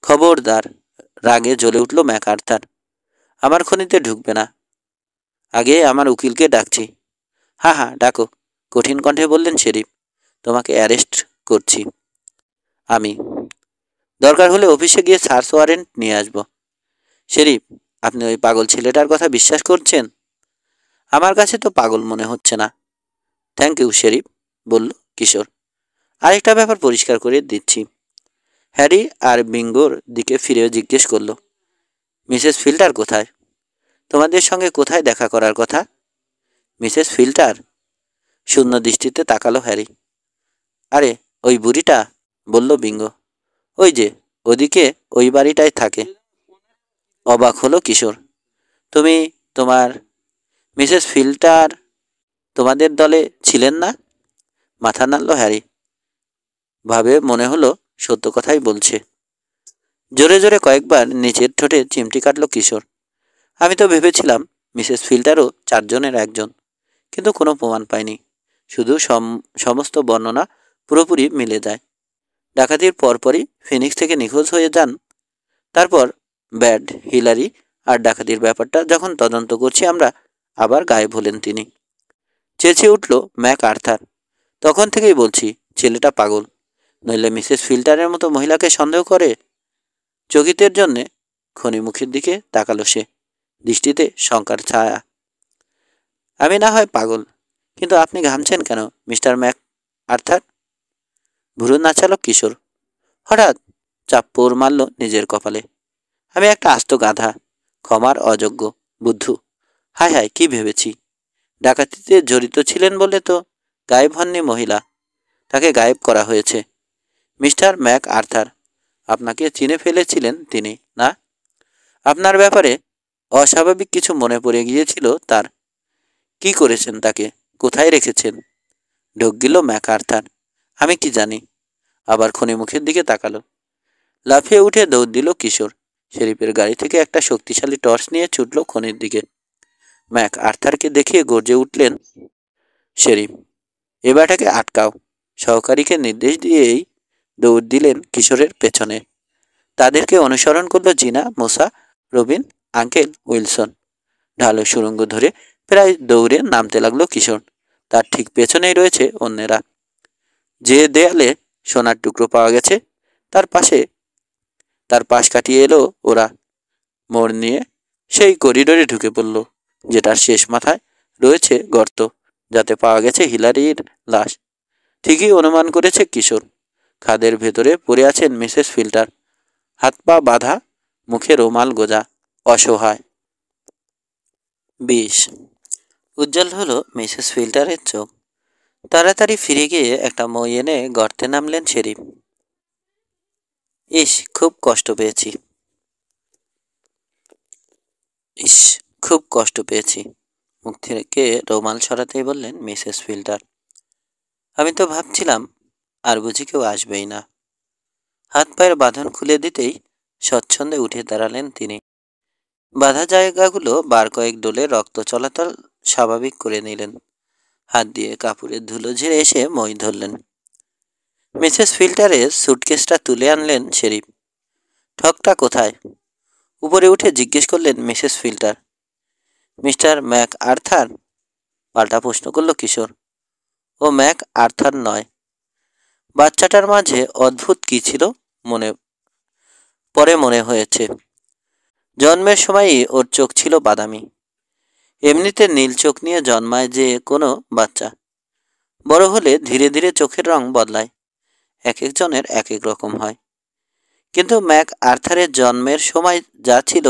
খবরদার, রাগে জ্বলে উঠল ম্যাক আর্থার। আমার খনিতে ঢুকবে না। আগে আমার উকিলকে ডাকছি। হ্যাঁ হ্যাঁ, ডাকো, কঠিন কণ্ঠে বললেন শেরিফ। তোমাকে অ্যারেস্ট করছি আমি। দরকার হলে অফিসে গিয়ে সার্চ ওয়ারেন্ট নিয়ে আসব। শেরিফ, আপনি ওই পাগল ছেলেটার কথা বিশ্বাস করছেন? আমার কাছে তো পাগল মনে হচ্ছে না। থ্যাংক ইউ শেরিফ, বলল কিশোর। আরেকটা ব্যাপার পরিষ্কার করে দিচ্ছি। হ্যারি আর বিঙ্গোর দিকে ফিরে জিজ্ঞেস করলো, মিসেস ফিল্টার কোথায়? তোমাদের সঙ্গে কোথায় দেখা করার কথা? Mrs filter? শূন্য দৃষ্টিতে তাকালো হ্যারি। আরে ওই বুড়িটা, বলল বিঙ্গো। ওই যে ওদিকে, ওই বাড়িটায় থাকে। অবাক হলো কিশোর। তুমি, তোমার মিসেস ফিল্টার তোমাদের দলে ছিলেন না? মাথা নাড়ল হ্যারি। ভাবে মনে হলো সত্য কথাই বলছে। জোরে জোরে কয়েকবার নিচের ঠোঁটে চিমটি কাটল কিশোর। আমি তো ভেবেছিলাম মিসেস ফিল্টারও চারজনের একজন, কিন্তু কোনো প্রমাণ পাইনি। শুধু সমস্ত বর্ণনা পুরোপুরি মিলে যায়। ডাকাতির পরপরই ফিনিক্স থেকে নিখোঁজ হয়ে যান। তারপর ব্যাড হিলারি আর ডাকাতির ব্যাপারটা যখন তদন্ত করছি আমরা, আবার গায়েব হলেন তিনি। চেঁচিয়ে উঠল ম্যাক আর্থার। তখন থেকেই বলছি ছেলেটা পাগল, নইলে মিসেস ফিল্টারের মতো মহিলাকে সন্দেহ করে? চকিতের জন্যে খনিমুখের দিকে তাকালো সে, দৃষ্টিতে শঙ্কার ছায়া। আমি না হয় পাগল, কিন্তু আপনি ঘামছেন কেন মিস্টার ম্যাক আর্থার? ভুরু নাচালো কিশোর। হঠাৎ চাপ্পড় মারল নিজের কপালে। আমি একটা আস্ত গাধা, ক্ষমার অযোগ্য, বুদ্ধু। হায় হায়, কি ভেবেছি? ডাকাতিতে জড়িত ছিলেন বলে তো গায়েব হননি মহিলা, তাকে গায়েব করা হয়েছে। মিস্টার ম্যাক আর্থার, আপনাকে চিনে ফেলেছিলেন তিনি, না? আপনার ব্যাপারে অস্বাভাবিক কিছু মনে পড়ে গিয়েছিল তার। কি করেছেন তাকে? কোথায় রেখেছেন? ঢোক গেল ম্যাক আর্থার। আমি কি জানি? আবার খনিমুখের দিকে তাকালো। লাফিয়ে উঠে দৌড় দিল কিশোর। শেরিফের গাড়ি থেকে একটা শক্তিশালী টর্চ নিয়ে ছুটল খনির দিকে। ম্যাক আর্থারকে দেখিয়ে গর্জে উঠলেন শেরিফ, এ বেটাকে আটকাও। সহকারীকে নির্দেশ দিয়েই দৌড় দিলেন কিশোরের পেছনে। তাদেরকে অনুসরণ করল জিনা, মোসা, রবিন, আঙ্কেল উইলসন। ঢালু সুড়ঙ্গ ধরে প্রায় দৌড়ে নামতে লাগলো কিশোর। তার ঠিক পেছনেই রয়েছে অন্যেরা। যে দেয়ালে সোনার টুকরো পাওয়া গেছে তার পাশ কাটিয়ে এলো ওরা। মোড় নিয়ে সেই করিডোরে ঢুকে পড়ল, যেটার শেষ মাথায় রয়েছে গর্ত, যাতে পাওয়া গেছে হিলারির লাশ। ঠিকই অনুমান করেছে কিশোর। খাদের ভেতরে পড়ে আছেন মিসেস ফিল্টার, হাত পা বাঁধা, মুখে রুমাল গোজা, অসহায়। 20 উজ্জ্বল হলো মিসেস ফিল্টারের চোখ। তাড়াতাড়ি ফিরে গিয়ে একটা মই এনে গর্তে নামলেন শেরিফ। ইস, খুব কষ্ট পেয়েছি। ইস, খুব কষ্ট পেয়েছি। মুখ থেকে রুমাল সরাতেই বললেন মিসেস ফিল্টার। আমি তো ভাবছিলাম আর বুঝি কেউ আসবেই না। হাত পায়ের বাঁধন খুলে দিতেই স্বচ্ছন্দে উঠে দাঁড়ালেন তিনি। বাঁধা জায়গাগুলো বার কয়েক ডোলে রক্ত চলাচল স্বাভাবিক করে নিলেন। হাত দিয়ে কাপড়ের ধুলো ঝেড়ে এসে মই ধরলেন। মিসেস ফিল্টারের সুটকেসটা তুলে আনলেন শেরিফ। ঠকটা কোথায়? উপরে উঠে জিজ্ঞেস করলেন Mrs filter. Mister Mac Arthur? পাল্টা প্রশ্ন করল কিশোর। ও ম্যাক আর্থার নয়। বাচ্চাটার মাঝে অদ্ভুত কী ছিল মনে মনে হয়েছে। জন্মের সময়ই ওর চোখ ছিল বাদামি। এমনিতে নীল চোখ নিয়ে জন্মায় যে কোনো বাচ্চা, বড় হলে ধীরে ধীরে চোখের রং বদলায়, এক একজনের এক এক রকম হয়। কিন্তু ম্যাক আর্থারের জন্মের সময় যা ছিল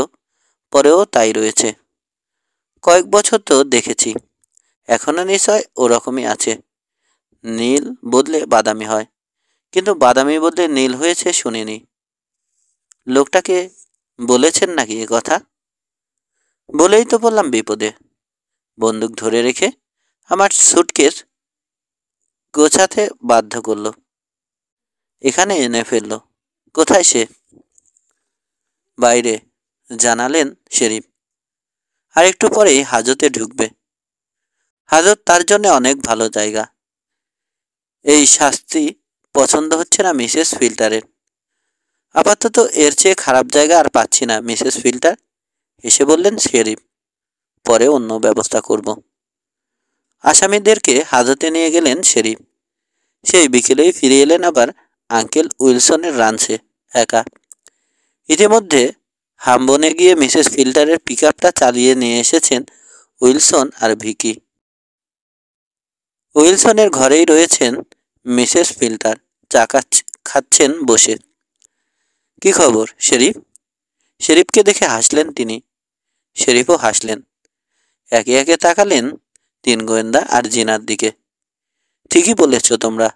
পরেও তাই রয়েছে। কয়েক বছর তো দেখেছি, এখনও নিশ্চয় ওরকমই আছে। নীল বদলে বাদামি হয়, কিন্তু বাদামি বদলে নীল হয়েছে শুনিনি। লোকটাকে বলেছেন নাকি এ কথা? বলেই তো বললাম বিপদে। বন্দুক ধরে রেখে আমার সুটকেস গোছাতে বাধ্য করলো, এখানে এনে ফেললো। কোথায় সে? বাইরে, জানালেন শেরিফ। আর একটু পরেই হাজতে ঢুকবে। হাজত তার জন্য অনেক ভালো জায়গা। এই শাস্তি পছন্দ হচ্ছে না মিসেস ফিল্টারের। আপাতত এর চেয়ে খারাপ জায়গা আর পাচ্ছি না মিসেস ফিল্টার, এসে বললেন শেরিফ। পরে অন্য ব্যবস্থা করব। আসামিদেরকে হাজতে নিয়ে গেলেন শেরিফ। সেই বিকেলেই ফিরে এলেন আবার আঙ্কেল উইলসনের রাঞ্চে একা। ইতিমধ্যে হামবনে গিয়ে মিসেস ফিল্টারের পিকআপটা চালিয়ে নিয়ে এসেছেন উইলসন আর ভিকি। উইলসনের ঘরেই রয়েছেন মিসেস ফিল্টার, চা খাচ্ছেন বসে। কি খবর শেরিফ? শেরিফকে দেখে হাসলেন তিনি। শেরিফও হাসলেন। একে একে তাকালেন তিন গোয়েন্দা আর জিনার দিকে। ঠিকই বলেছ তোমরা,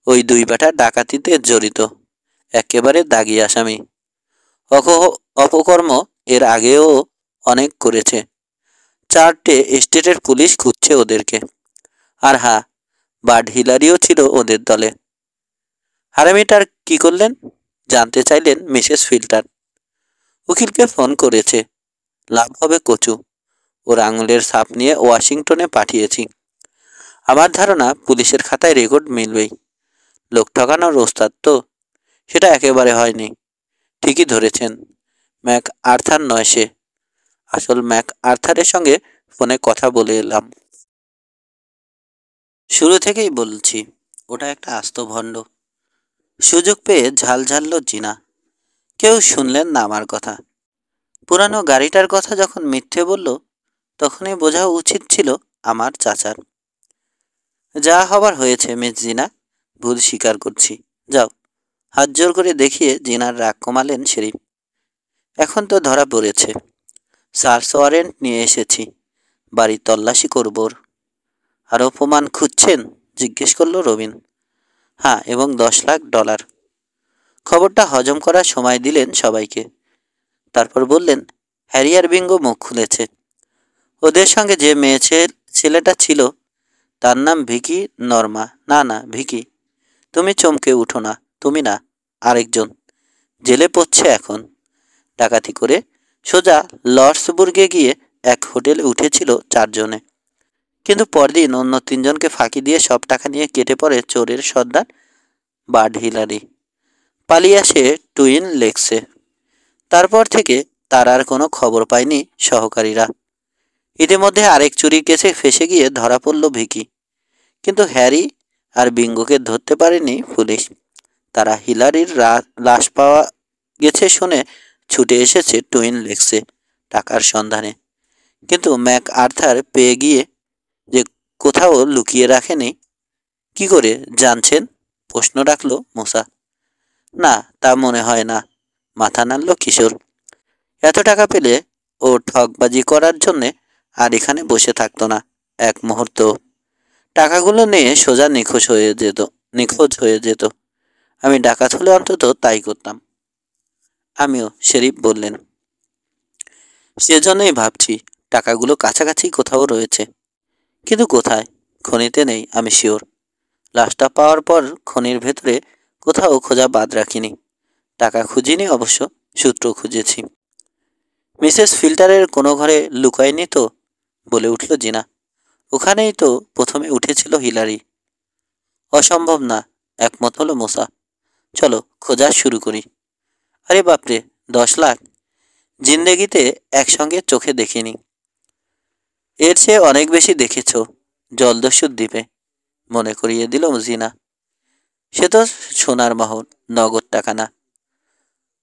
ওই দুই বেটা ডাকাতিতে জড়িত, একেবারে দাগি আসামি। অপকর্ম এর আগেও অনেক করেছে। 4টে স্টেটের পুলিশ খুঁজছে ওদেরকে। আর হ্যাঁ, বার্ড হিলারিও ছিল ওদের দলে। হারামিটার কি করলেন জানতে চাইলেন মিসেস ফিল্টার। উকিলকে ফোন করেছে, লাভ হবে কচু। ওর আঙুলের ছাপ নিয়ে ওয়াশিংটনে পাঠিয়েছি। আমার ধারণা পুলিশের খাতায় রেকর্ড মিলবেই। লোক ঠকানোর ওস্তাদ তো, সেটা একেবারে হয়নি। ঠিকই ধরেছেন, ম্যাক আর্থার নয় সে। আসল ম্যাক আর্থারের সঙ্গে ফোনে কথা বলে এলাম। শুরু থেকেই বলছি, ওটা একটা আস্ত ভণ্ড। সুযোগ পেয়ে ঝাল ঝাড়ল জিনা। কেউ শুনলেন না আমার কথা। পুরানো গাড়িটার কথা যখন মিথ্যে বলল, তখনই বোঝা উচিত ছিল আমার চাচার। যা হবার হয়েছে মিস জিনা, ভুল স্বীকার করছি। যাও। হাত জোর করে দেখিয়ে জিনার রাগ কমালেন শেরিফ। এখন তো ধরা পড়েছে, সার্চ ওয়ারেন্ট নিয়ে এসেছি, বাড়ি তল্লাশি করব। আর অপমান খুঁজছেন? জিজ্ঞেস করল রবিন। হ্যাঁ, এবং $10 লাখ। খবরটা হজম করার সময় দিলেন সবাইকে। তারপর বললেন, হ্যারি আর বিঙ্গো মুখ খুলেছে। ওদের সঙ্গে যে মেয়ে ছেলেটা ছিল, তার নাম ভিকি নর্মা। না না, ভিকি। তুমি চমকে উঠো না, তুমি না, আরেকজন। জেলে পড়ছে এখন। ডাকাতি করে সোজা লর্ডসবুর্গে গিয়ে এক হোটেলে উঠেছিল 4 জনে। কিন্তু পরদিন অন্য 3 জনকে ফাঁকি দিয়ে সব টাকা নিয়ে কেটে পড়ে চোরের সর্দার বার্ড হিলারি। পালিয়ে আসে টুইন লেকসে। তারপর থেকে তার আর কোনো খবর পায়নি সহকারীরা। ইতিমধ্যে আরেক চুরির কেসে ফেসে গিয়ে ধরা পড়ল ভিকি। কিন্তু হ্যারি আর বিঙ্গোকে ধরতে পারেনি পুলিশ। তারা হিলারির লাশ পাওয়া গেছে শুনে ছুটে এসেছে টুইন লেকসে টাকার সন্ধানে। কিন্তু ম্যাক আর্থার পেয়ে গিয়ে যে কোথাও লুকিয়ে রাখেনি। কি করে জানছেন? প্রশ্ন রাখল মুসা। না, তা মনে হয় না, মাথা নাড়ল কিশোর। এত টাকা পেলে ও ঠকবাজি করার জন্যে আর এখানে বসে থাকতো না এক মুহূর্ত। টাকাগুলো নিয়ে সোজা নিখোঁজ হয়ে যেত। আমি ডাকাত হলে অন্তত তাই করতাম। আমিও, শেরিফ বললেন। সেজন্যই ভাবছি টাকাগুলো কাছাকাছি কোথাও রয়েছে। কিন্তু কোথায়? খনিতে নেই, আমি শিওর। লাশটা পাওয়ার পর খনির ভেতরে কোথাও খোঁজা বাদ রাখিনি। টাকা খুঁজিনি অবশ্য, সূত্র খুঁজেছি। মিসেস ফিল্টারের কোনো ঘরে লুকায়নি তো? বলে উঠল জিনা। ওখানেই তো প্রথমে উঠেছিল হিলারি। অসম্ভব না, একমত হলো মোসা। চলো খোঁজা শুরু করি। আরে বাপরে, 10 লাখ! জিন্দেগিতে একসঙ্গে চোখে দেখিনি। এর চেয়ে অনেক বেশি দেখেছ জলদস্যুর দ্বীপে, মনে করিয়ে দিল জিনা। সে তো সোনার মোহর, নগদ টাকা না।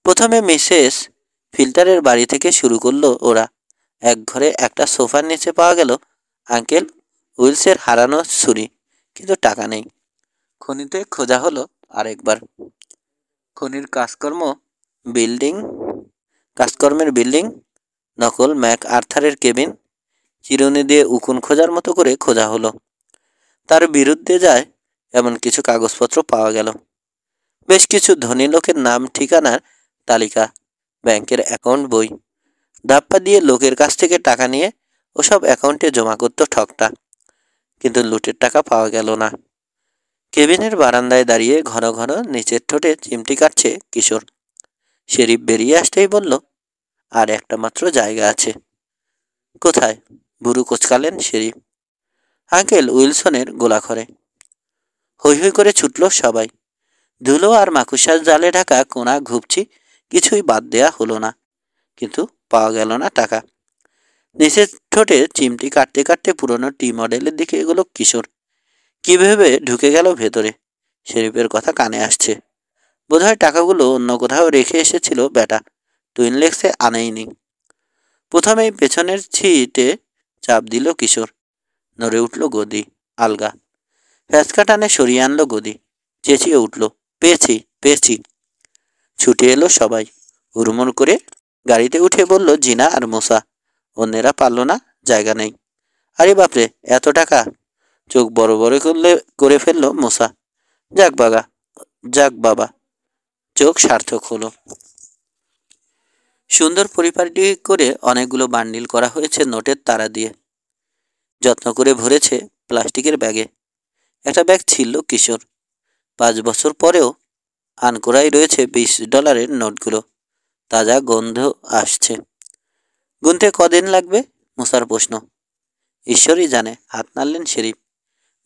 প্রথমে মিসেস ফিল্টারের বাড়ি থেকে শুরু করলো ওরা। এক ঘরে একটা সোফার নিচে পাওয়া গেল আঙ্কেল উইলসের হারানো ছুরি, কিন্তু টাকা নেই। খনিতে খোঁজা হলো আরেকবার। খনির বিল্ডিং কাজকর্মের বিল্ডিং, নকল ম্যাক আর্থারের কেবিন, চিরুনি দিয়ে উকুন খোঁজার মতো করে খোঁজা হলো। তার বিরুদ্ধে যায় এমন কিছু কাগজপত্র পাওয়া গেল, বেশ কিছু ধনী লোকের নাম ঠিকানার তালিকা, ব্যাংকের অ্যাকাউন্ট বই। ধাপ্পা দিয়ে লোকের কাছ থেকে টাকা নিয়ে ওসব অ্যাকাউন্টে জমা করতো ঠকটা, কিন্তু লুটের টাকা পাওয়া গেল না। কেবিনের বারান্দায় দাঁড়িয়ে ঘন ঘন নিচের ঠোঁটে চিমটি কাটছে কিশোর। শেরিফ বেরিয়ে আসতেই বলল, আর একটা মাত্র জায়গা আছে। কোথায়? বুড়ো কোচকালেন শেরিফ। আঙ্কেল উইলসনের গোলাঘরে। হৈ হৈ করে ছুটল সবাই। ধুলো আর মাকুসার জালে ঢাকা কোনা ঘুপচি কিছুই বাদ দেয়া হলো না, কিন্তু পাওয়া গেল না টাকা। নিচের ঠোঁটে চিমটি কাটতে কাটতে পুরনো টি মডেলের দিকে এগুলো কিশোর। কি ভেবে ঢুকে গেল ভেতরে, শেরিফের কথা কানে আসছে। বোধহয় টাকাগুলো অন্য কোথাও রেখে এসেছিল বেটা, টুইন লেক্সে আনেইনি। প্রথমেই পেছনের সিটে চাপ দিল কিশোর। নড়ে উঠল গদি, আলগা। ফ্যাচকা টানে সরিয়ে আনলো গদি। চেঁচিয়ে উঠল, পেয়েছি পেয়েছি। ছুটে এলো সবাই। হুড়মুড় করে গাড়িতে উঠে বলল জিনা আর মুসা। অন্যেরা পারল না, জায়গা নেই। আরে বাপরে, এত টাকা! চোখ বড় বড় করে ফেলল মুসা। যাক বাবা, যাক বাবা, চোখ সার্থক হলো। সুন্দর পরিপাটি করে অনেকগুলো বান্ডিল করা হয়েছে নোটের তারা দিয়ে। যত্ন করে ভরেছে প্লাস্টিকের ব্যাগে। একটা ব্যাগ ছিল কিশোর। 5 বছর পরেও আনকোড়াই রয়েছে $20 নোটগুলো। তাজা গন্ধ আসছে। গুনতে কদিন লাগবে? মুসার প্রশ্ন। ঈশ্বরই জানে, হাত নাড়লেন শেরিফ।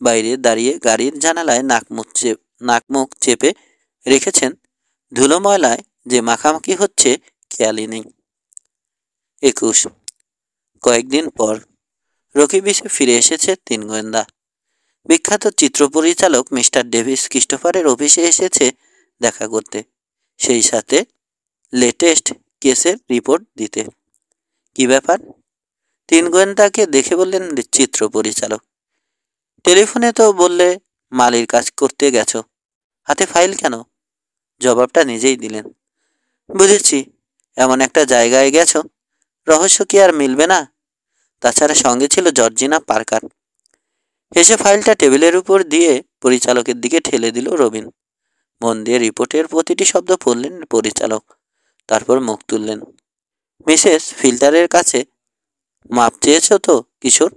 বাইরে দাঁড়িয়ে গাড়ির জানালায় নাক মুখ চেপে রেখেছেন। ধুলো ময়লায় যে মাখামাখি হচ্ছে খেয়ালই নেই। 21। কয়েকদিন পর রকি বিচে ফিরে এসেছে 3 গোয়েন্দা। বিখ্যাত চিত্র পরিচালক মিস্টার ডেভিস ক্রিস্টোফারের অফিসে এসেছে দেখা করতে, সেই সাথে লেটেস্ট কেসের রিপোর্ট দিতে। কি ব্যাপার? 3 গোয়েন্দাকে দেখে বললেন চিত্র পরিচালক। টেলিফোনে তো বললে মালির কাজ করতে গেছো, হাতে ফাইল কেন? জবাবটা নিজেই দিলেন। বুঝেছি, এমন একটা জায়গায় গেছো, রহস্য কি আর মিলবে না? তাছাড়া সঙ্গে ছিল জর্জিনা পার্কার। হেসে ফাইলটা টেবিলের উপর দিয়ে পরিচালকের দিকে ঠেলে দিল রবিন। মন দিয়ে রিপোর্টের প্রতিটি শব্দ পড়লেন পরিচালক, তারপর মুখ তুললেন। মিসেস ফিল্টারের কাছে মাপ চেয়েছ তো কিশোর?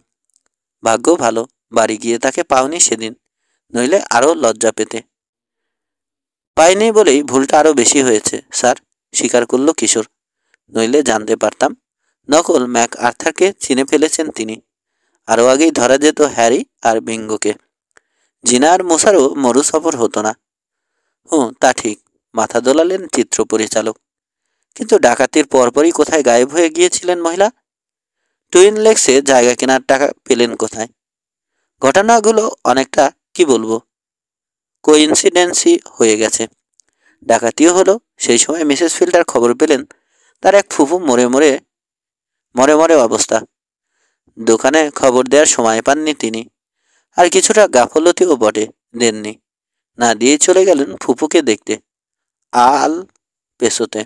ভাগ্য ভালো বাড়ি গিয়ে তাকে পাওনি সেদিন, নইলে আরও লজ্জা পেতে। পাইনি বলেই ভুলটা আরও বেশি হয়েছে স্যার, স্বীকার করল কিশোর। নইলে জানতে পারতাম নকল ম্যাক আর্থারকে চিনে ফেলেছেন তিনি। আরও আগেই ধরা যেত হ্যারি আর বিঙ্গোকে। জিনা আর মোসারও মরু সফর হতো না। তা ঠিক, মাথা দোলালেন চিত্র পরিচালক। কিন্তু ডাকাতির পরপরই কোথায় গায়েব হয়ে গিয়েছিলেন মহিলা? টুইন লেক্সে জায়গা কেনার টাকা পেলেন কোথায়? ঘটনাগুলো অনেকটা কি বলবো, কোইন্সিডেন্সই হয়ে গেছে। ডাকাতিও হলো। সেই সময় মিসেস ফিল্টার খবর পেলেন তার এক ফুফু মরে মরে অবস্থা। দোকানে খবর দেওয়ার সময় পাননি তিনি, আর কিছুটা গাফলতিও বটে, দেননি। না দিয়ে চলে গেলেন ফুফুকে দেখতে আল পেসোতে।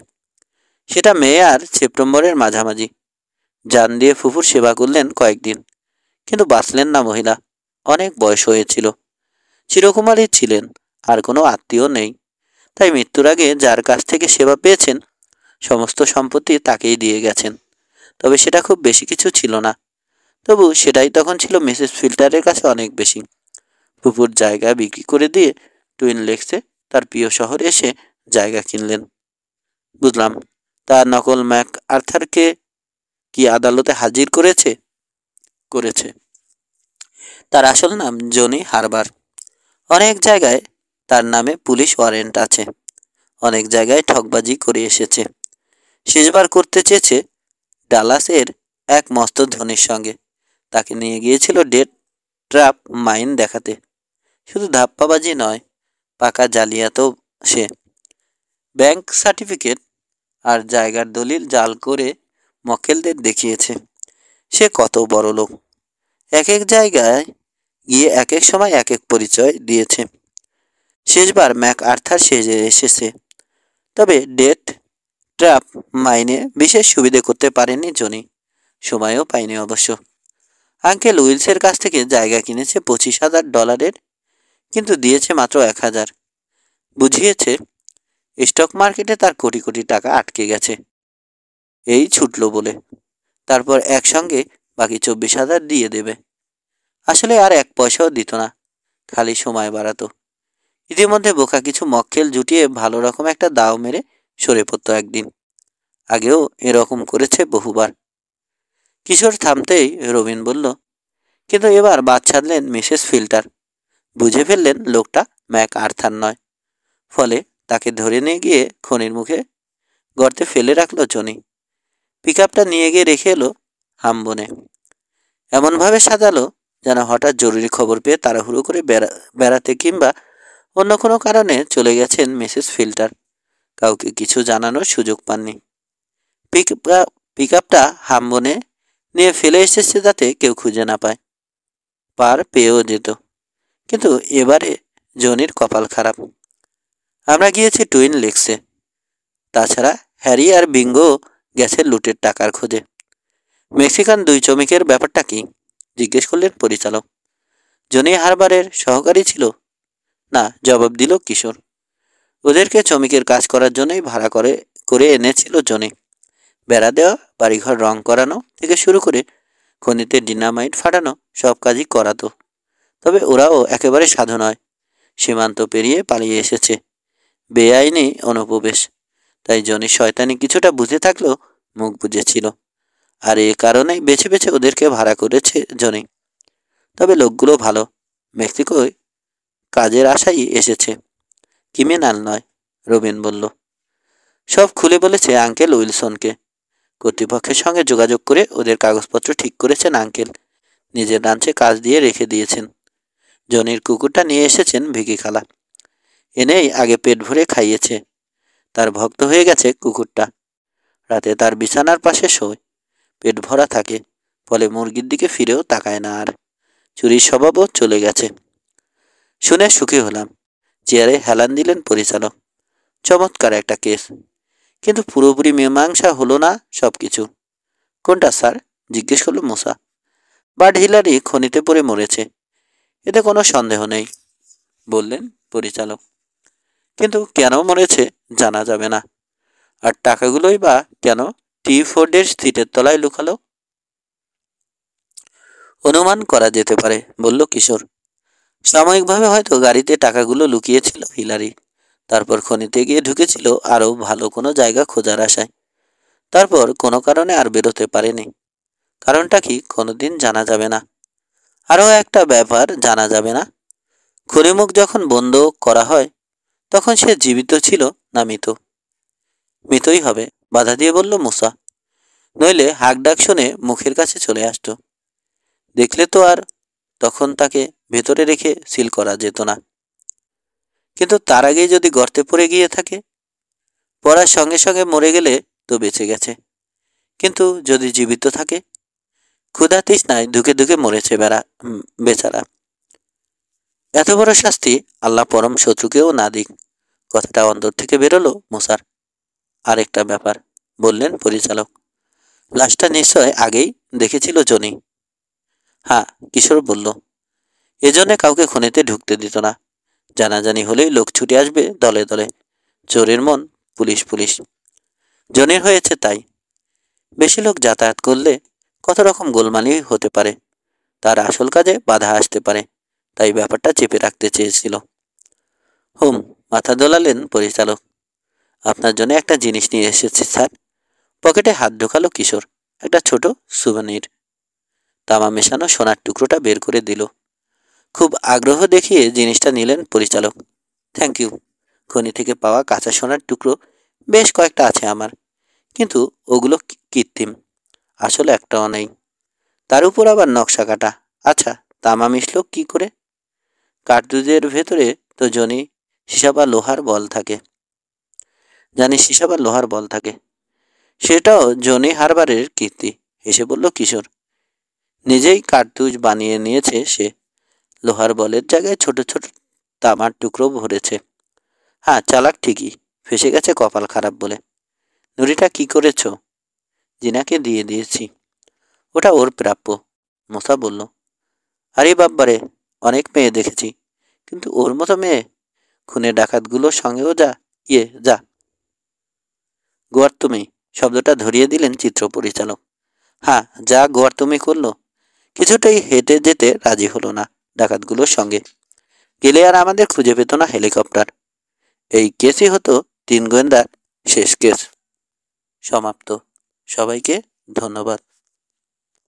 সেটা মে আর সেপ্টেম্বরের মাঝামাঝি। জান দিয়ে ফুফুর সেবা করলেন কয়েকদিন, কিন্তু বাঁচলেন না মহিলা। অনেক বয়স হয়েছিল, চিরকুমারী ছিলেন, আর কোনো আত্মীয় নেই। তাই মৃত্যুর আগে যার কাছ থেকে সেবা পেয়েছেন সমস্ত সম্পত্তি তাকেই দিয়ে গেছেন। তবে সেটা খুব বেশি কিছু ছিল না, তবু সেটাই তখন ছিল মিসেস ফিল্টারের কাছে অনেক বেশি। ফুফুর জায়গা বিক্রি করে দিয়ে টুইন লেক্সে তার প্রিয় শহরে এসে জায়গা কিনলেন। বুঝলাম, তার নকল ম্যাক আর্থারকে কি আদালতে হাজির করেছে? তার আসল নাম জনি হারবার। অনেক জায়গায় তার নামে পুলিশ ওয়ারেন্ট আছে। অনেক জায়গায় ঠকবাজি করে এসেছে। শেষবার করতে চেয়েছে ডালাসের এক মস্ত ধনীর সঙ্গে। তাকে নিয়ে গিয়েছিল ডেট ট্র্যাপ মাইন দেখাতে। শুধু ধাপ্পাবাজি নয়, পাকা জালিয়াতও সে। ব্যাংক সার্টিফিকেট আর জায়গার দলিল জাল করে মক্কেলদের দেখিয়েছে সে কত বড় লোক। এক এক জায়গায় গিয়ে এক এক সময় এক এক পরিচয় দিয়েছে। শেষবার ম্যাক আর্থার সেজে এসেছে, তবে ডেথ ট্র্যাপ মাইনে বিশেষ সুবিধে করতে পারেনি জনি, সময়ও পায়নি অবশ্য। আঙ্কেল উইলসের কাছ থেকে জায়গা কিনেছে $25,000, কিন্তু দিয়েছে মাত্র 1,000। বুঝিয়েছে স্টক মার্কেটে তার কোটি কোটি টাকা আটকে গেছে, এই ছুটল বলে। তারপর একসঙ্গে বাকি 24,000 দিয়ে দেবে। আসলে আর 1 পয়সাও দিত না, খালি সময় বাড়াতো। ইতিমধ্যে বোকা কিছু মক্কেল জুটিয়ে ভালো রকম একটা দাও মেরে সরে পড়তো একদিন। আগেও এরকম করেছে বহুবার। কিশোর থামতেই রবিন বলল, কিন্তু এবার বাদ ছাড়লেন মিসেস ফিল্টার। বুঝে ফেললেন লোকটা ম্যাক আর্থার নয়। ফলে তাকে ধরে নিয়ে গিয়ে খনির মুখে গর্তে ফেলে রাখলো জনি। পিকআপটা নিয়ে গিয়ে রেখে এলো হামবনে। এমনভাবে সাজালো যেন হঠাৎ জরুরি খবর পেয়ে তাড়াহুড়ো করে বেড়াতে কিংবা অন্য কোনো কারণে চলে গেছেন মিসেস ফিল্টার। কাউকে কিছু জানানোর সুযোগ পাননি। পিকআপটা হামবনে নিয়ে ফেলে এসেছে যাতে কেউ খুঁজে না পায়। পার পেয়েও যেত, কিন্তু এবারে জনির কপাল খারাপ। আমরা গিয়েছি টুইন লেকসে। তাছাড়া হ্যারি আর বিঙ্গো গেছে লুটের টাকার খোঁজে। মেক্সিকান 2 শ্রমিকের ব্যাপারটা কি জিজ্ঞেস করলেন পরিচালক। জনি হারবারের সহকারী ছিল না, জবাব দিল কিশোর। ওদেরকে শ্রমিকের কাজ করার জন্যই ভাড়া করে এনেছিল জনি। বেড়া দেওয়া, বাড়িঘর রং করানো থেকে শুরু করে খনিতে ডিনামাইট ফাটানো সব কাজই করাতো। তবে ওরাও একেবারে সাধু নয়। সীমান্ত পেরিয়ে পালিয়ে এসেছে, বেআইনি অনুপ্রবেশ। তাই জনি শয়তানি কিছুটা বুঝে থাকলেও মুখ বুঝেছিল, আর এ কারণেই বেছে বেছে ওদেরকে ভাড়া করেছে জনি। তবে লোকগুলো ভালো, মেক্সিকোয় কাজের আশাই এসেছে, ক্রিমিনাল নয়, রবিন বলল। সব খুলে বলেছে আঙ্কেল উইলসনকে। কর্তৃপক্ষের সঙ্গে যোগাযোগ করে ওদের কাগজপত্র ঠিক করেছেন আঙ্কেল। নিজের রাঞ্চে কাজ দিয়ে রেখে দিয়েছেন। জনির কুকুরটা নিয়ে এসেছেন ভিকি খালা। এনেই আগে পেট ভরে খাইয়েছে। তার ভক্ত হয়ে গেছে কুকুরটা। রাতে তার বিছানার পাশে শোয়, পেট ভরা থাকে, ফলে মুরগির দিকে ফিরেও তাকায় না আর। চুরির স্বভাবও চলে গেছে। শুনে সুখী হলাম। চেয়ারে হেলান দিলেন পরিচালক। চমৎকার একটা কেস, কিন্তু পুরোপুরি মীমাংসা হলো না সব কিছু। কোনটা স্যার জিজ্ঞেস করল মুসা। বাট হিলারি খনিতে পড়ে মরেছে, এতে কোনো সন্দেহ নেই, বললেন পরিচালক। কিন্তু কেন মরেছে জানা যাবে না। আর টাকাগুলোই বা কেন টি-ফোর্ডের সিটের তলায় লুকালো? অনুমান করা যেতে পারে, বলল কিশোর। সাময়িকভাবে হয়তো গাড়িতে টাকাগুলো লুকিয়েছিল হিলারি। তারপর খনিতে গিয়ে ঢুকেছিল আরও ভালো কোনো জায়গা খোঁজার আশায়। তারপর কোনো কারণে আর বেরোতে পারেনি। কারণটা কি কোনোদিন জানা যাবে না। আরও একটা ব্যাপার জানা যাবে না, খনিমুখ যখন বন্ধ করা হয় তখন সে জীবিত ছিল না মৃত। মৃতই হবে, বাধা দিয়ে বলল মুসা। নইলে হাঁক ডাক শুনে মুখের কাছে চলে আসতো। দেখলে তো আর তখন তাকে ভেতরে রেখে সিল করা যেত না। কিন্তু তার আগেই যদি গর্তে পড়ে গিয়ে থাকে, পড়ার সঙ্গে সঙ্গে মরে গেলে তো বেঁচে গেছে। কিন্তু যদি জীবিত থাকে, ক্ষুধা তৃষ্ণায় ধুকে ধুকে মরেছে বেচারা। এত বড় শাস্তি আল্লাহ পরম শত্রুকেও না দিক। কথাটা অন্তর থেকে বেরোলো মুসার। আরেকটা ব্যাপার, বললেন পরিচালক। লাশটা নিশ্চয় আগেই দেখেছিল জনি। হ্যাঁ, কিশোর বলল। এজন্য কাউকে খনিতে ঢুকতে দিত না। জানাজানি হলেই লোক ছুটে আসবে দলে দলে। চোরের মন পুলিশ পুলিশ। জনির হয়েছে তাই। বেশি লোক যাতায়াত করলে কত রকম গোলমালি হতে পারে, তার আসল কাজে বাধা আসতে পারে। তাই ব্যাপারটা চেপে রাখতে চেয়েছিল। হুম, মাথা দোলালেন পরিচালক। আপনার জন্য একটা জিনিস নিয়ে এসেছি স্যার। পকেটে হাত ঢোকালো কিশোর। একটা ছোট সুভেনির। তামা মেশানো সোনার টুকরোটা বের করে দিল। খুব আগ্রহ দেখিয়ে জিনিসটা নিলেন পরিচালক। Thank you. খনি থেকে পাওয়া কাঁচা সোনার টুকরো বেশ কয়েকটা আছে আমার, কিন্তু ওগুলো কৃত্রিম, আসলে একটাও নেই। তার উপর আবার নকশা কাটা। আচ্ছা, তামা মিশল কি করে? কার্তুজের ভেতরে তো জনি সীসা বা লোহার বল থাকে। জানি সীসা বা লোহার বল থাকে। সেটাও জনি হারবারের কীর্তি, হেসে বলল কিশোর। নিজেই কার্তুজ বানিয়ে নিয়েছে সে। লোহার বলের জায়গায় ছোট ছোট তামার টুকরো ভরেছে। হ্যাঁ, চালাক ঠিকই, ফেসে গেছে কপাল খারাপ বলে। নুড়িটা কি করেছ? জিনাকে দিয়ে দিয়েছি। ওটা ওর প্রাপ্য, মোসা বলল। আরে বাব্বারে, অনেক মেয়ে দেখেছি, কিন্তু ওর মতো মেয়ে? খুনে ডাকাতগুলোর সঙ্গেও যা। গোয়ার তুমি শব্দটা ধরিয়ে দিলেন চিত্র পরিচালক। হ্যাঁ, যা গোয়ার তুমি করলো। কিছুতেই হেঁটে যেতে রাজি হলো না ডাকাতগুলোর সঙ্গে। গেলে আর আমাদের খুঁজে পেত না হেলিকপ্টার। এই কেসই হতো 3 গোয়েন্দার শেষ কেস। সমাপ্ত। সবাইকে ধন্যবাদ।